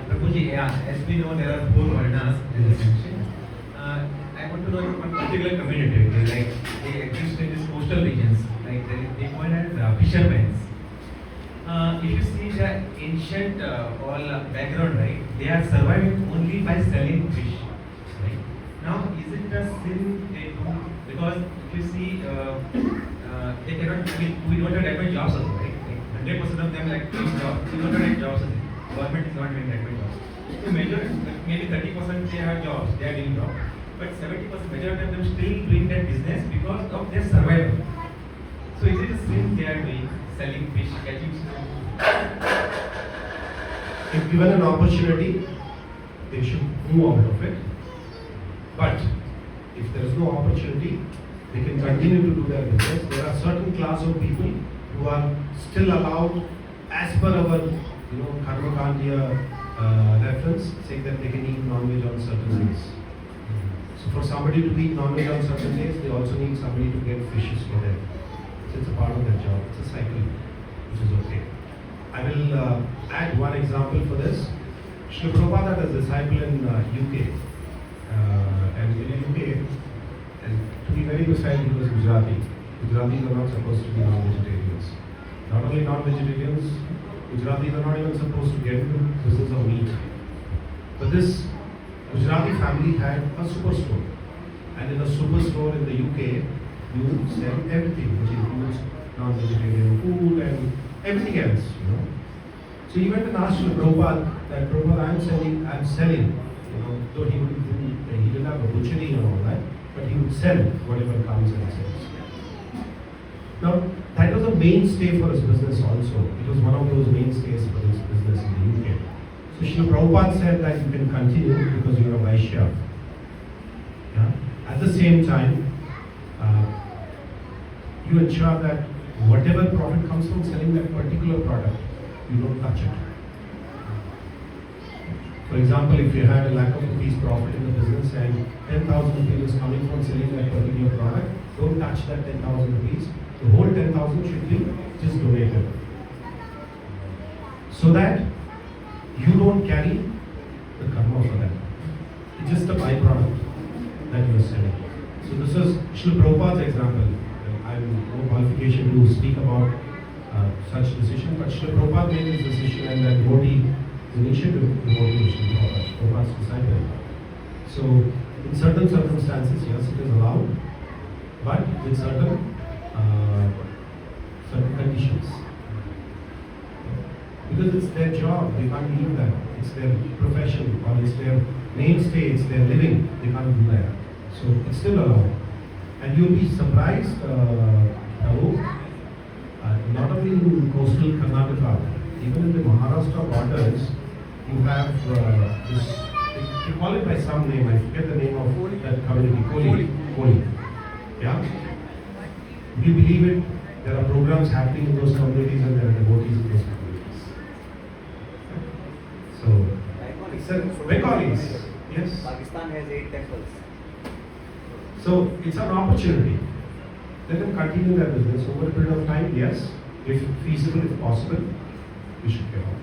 [SPEAKER 9] Prabhuji, as we know, there are 4 varnas in the section. I want to know one particular community, like they exist in these coastal regions, like they call as fishermen. If you see the ancient all background, right, they are surviving only by selling fish. Right? Now, is it a sin they do? Because if you see, they cannot. I mean, we don't have that much jobs also, right? Like 100% of them like doing jobs. We don't have jobs. Government is not doing that much jobs. So maybe 30% they have jobs. They are doing jobs, but 70% majority of them still doing that business because of their survival. So is it a sin they are doing, selling fish, catching fish?
[SPEAKER 2] If given an opportunity, they should move out of it. But if there is no opportunity, they can continue to do their business. There are certain class of people who are still allowed, as per our Karma Kandiya reference, saying that they can eat non-veg on certain days. So for somebody to eat non-veg on certain days, they also need somebody to get fishes for them. So it's a part of their job. It's a cycle, which is okay. I will add one example for this. Srila Prabhupada had a disciple in UK. And in UK, and to be very precise, he was Gujarati. Gujaratis are not supposed to be non-vegetarians. Not only non-vegetarians, Gujaratis are not even supposed to get into business of meat. But this Gujarati family had a superstore. And in a superstore in the UK, you sell everything, which includes non-vegetarian food and everything else, So he went and asked Prabhupada that, Prabhupada, I'm selling, though he didn't have a butchery and all that, but he would sell whatever comes and sells. Now, that was a mainstay for his business also. It was one of those mainstays for his business in the UK. So Srila Prabhupada said that you can continue because you're a Vaishya. Yeah? At the same time, you ensure that whatever profit comes from selling that particular product, you don't touch it. For example, if you had ₹1,00,000 profit in the business and 10,000 rupees is coming from selling that particular product, don't touch that 10,000 rupees. The whole 10,000 should be just donated. So that you don't carry the karma for that. It's just a byproduct that you are selling. So this is Srila Prabhupada's example. I have no qualification to speak about such decision, but Srila Prabhupada made this decision and that devotee initiative devotee Srila Prabhupada's disciple. So in certain circumstances, yes, it is allowed, but with certain conditions. Because it's their job, they can't leave that. It's their profession or it's their mainstay, it's their living, they can't do that. So it's still allowed. And you'll be surprised, not only in coastal Karnataka, even in the Maharashtra borders, you have this, they call it by some name, I forget the name of that community, Koli. Yeah? If you believe it, there are programs happening in those communities and there are devotees in those communities. So, it's a Bengalis, yes.
[SPEAKER 6] Pakistan has 8 temples.
[SPEAKER 2] So, it's an opportunity. Let them continue their business over a period of time, yes. If feasible, if possible, we should get on.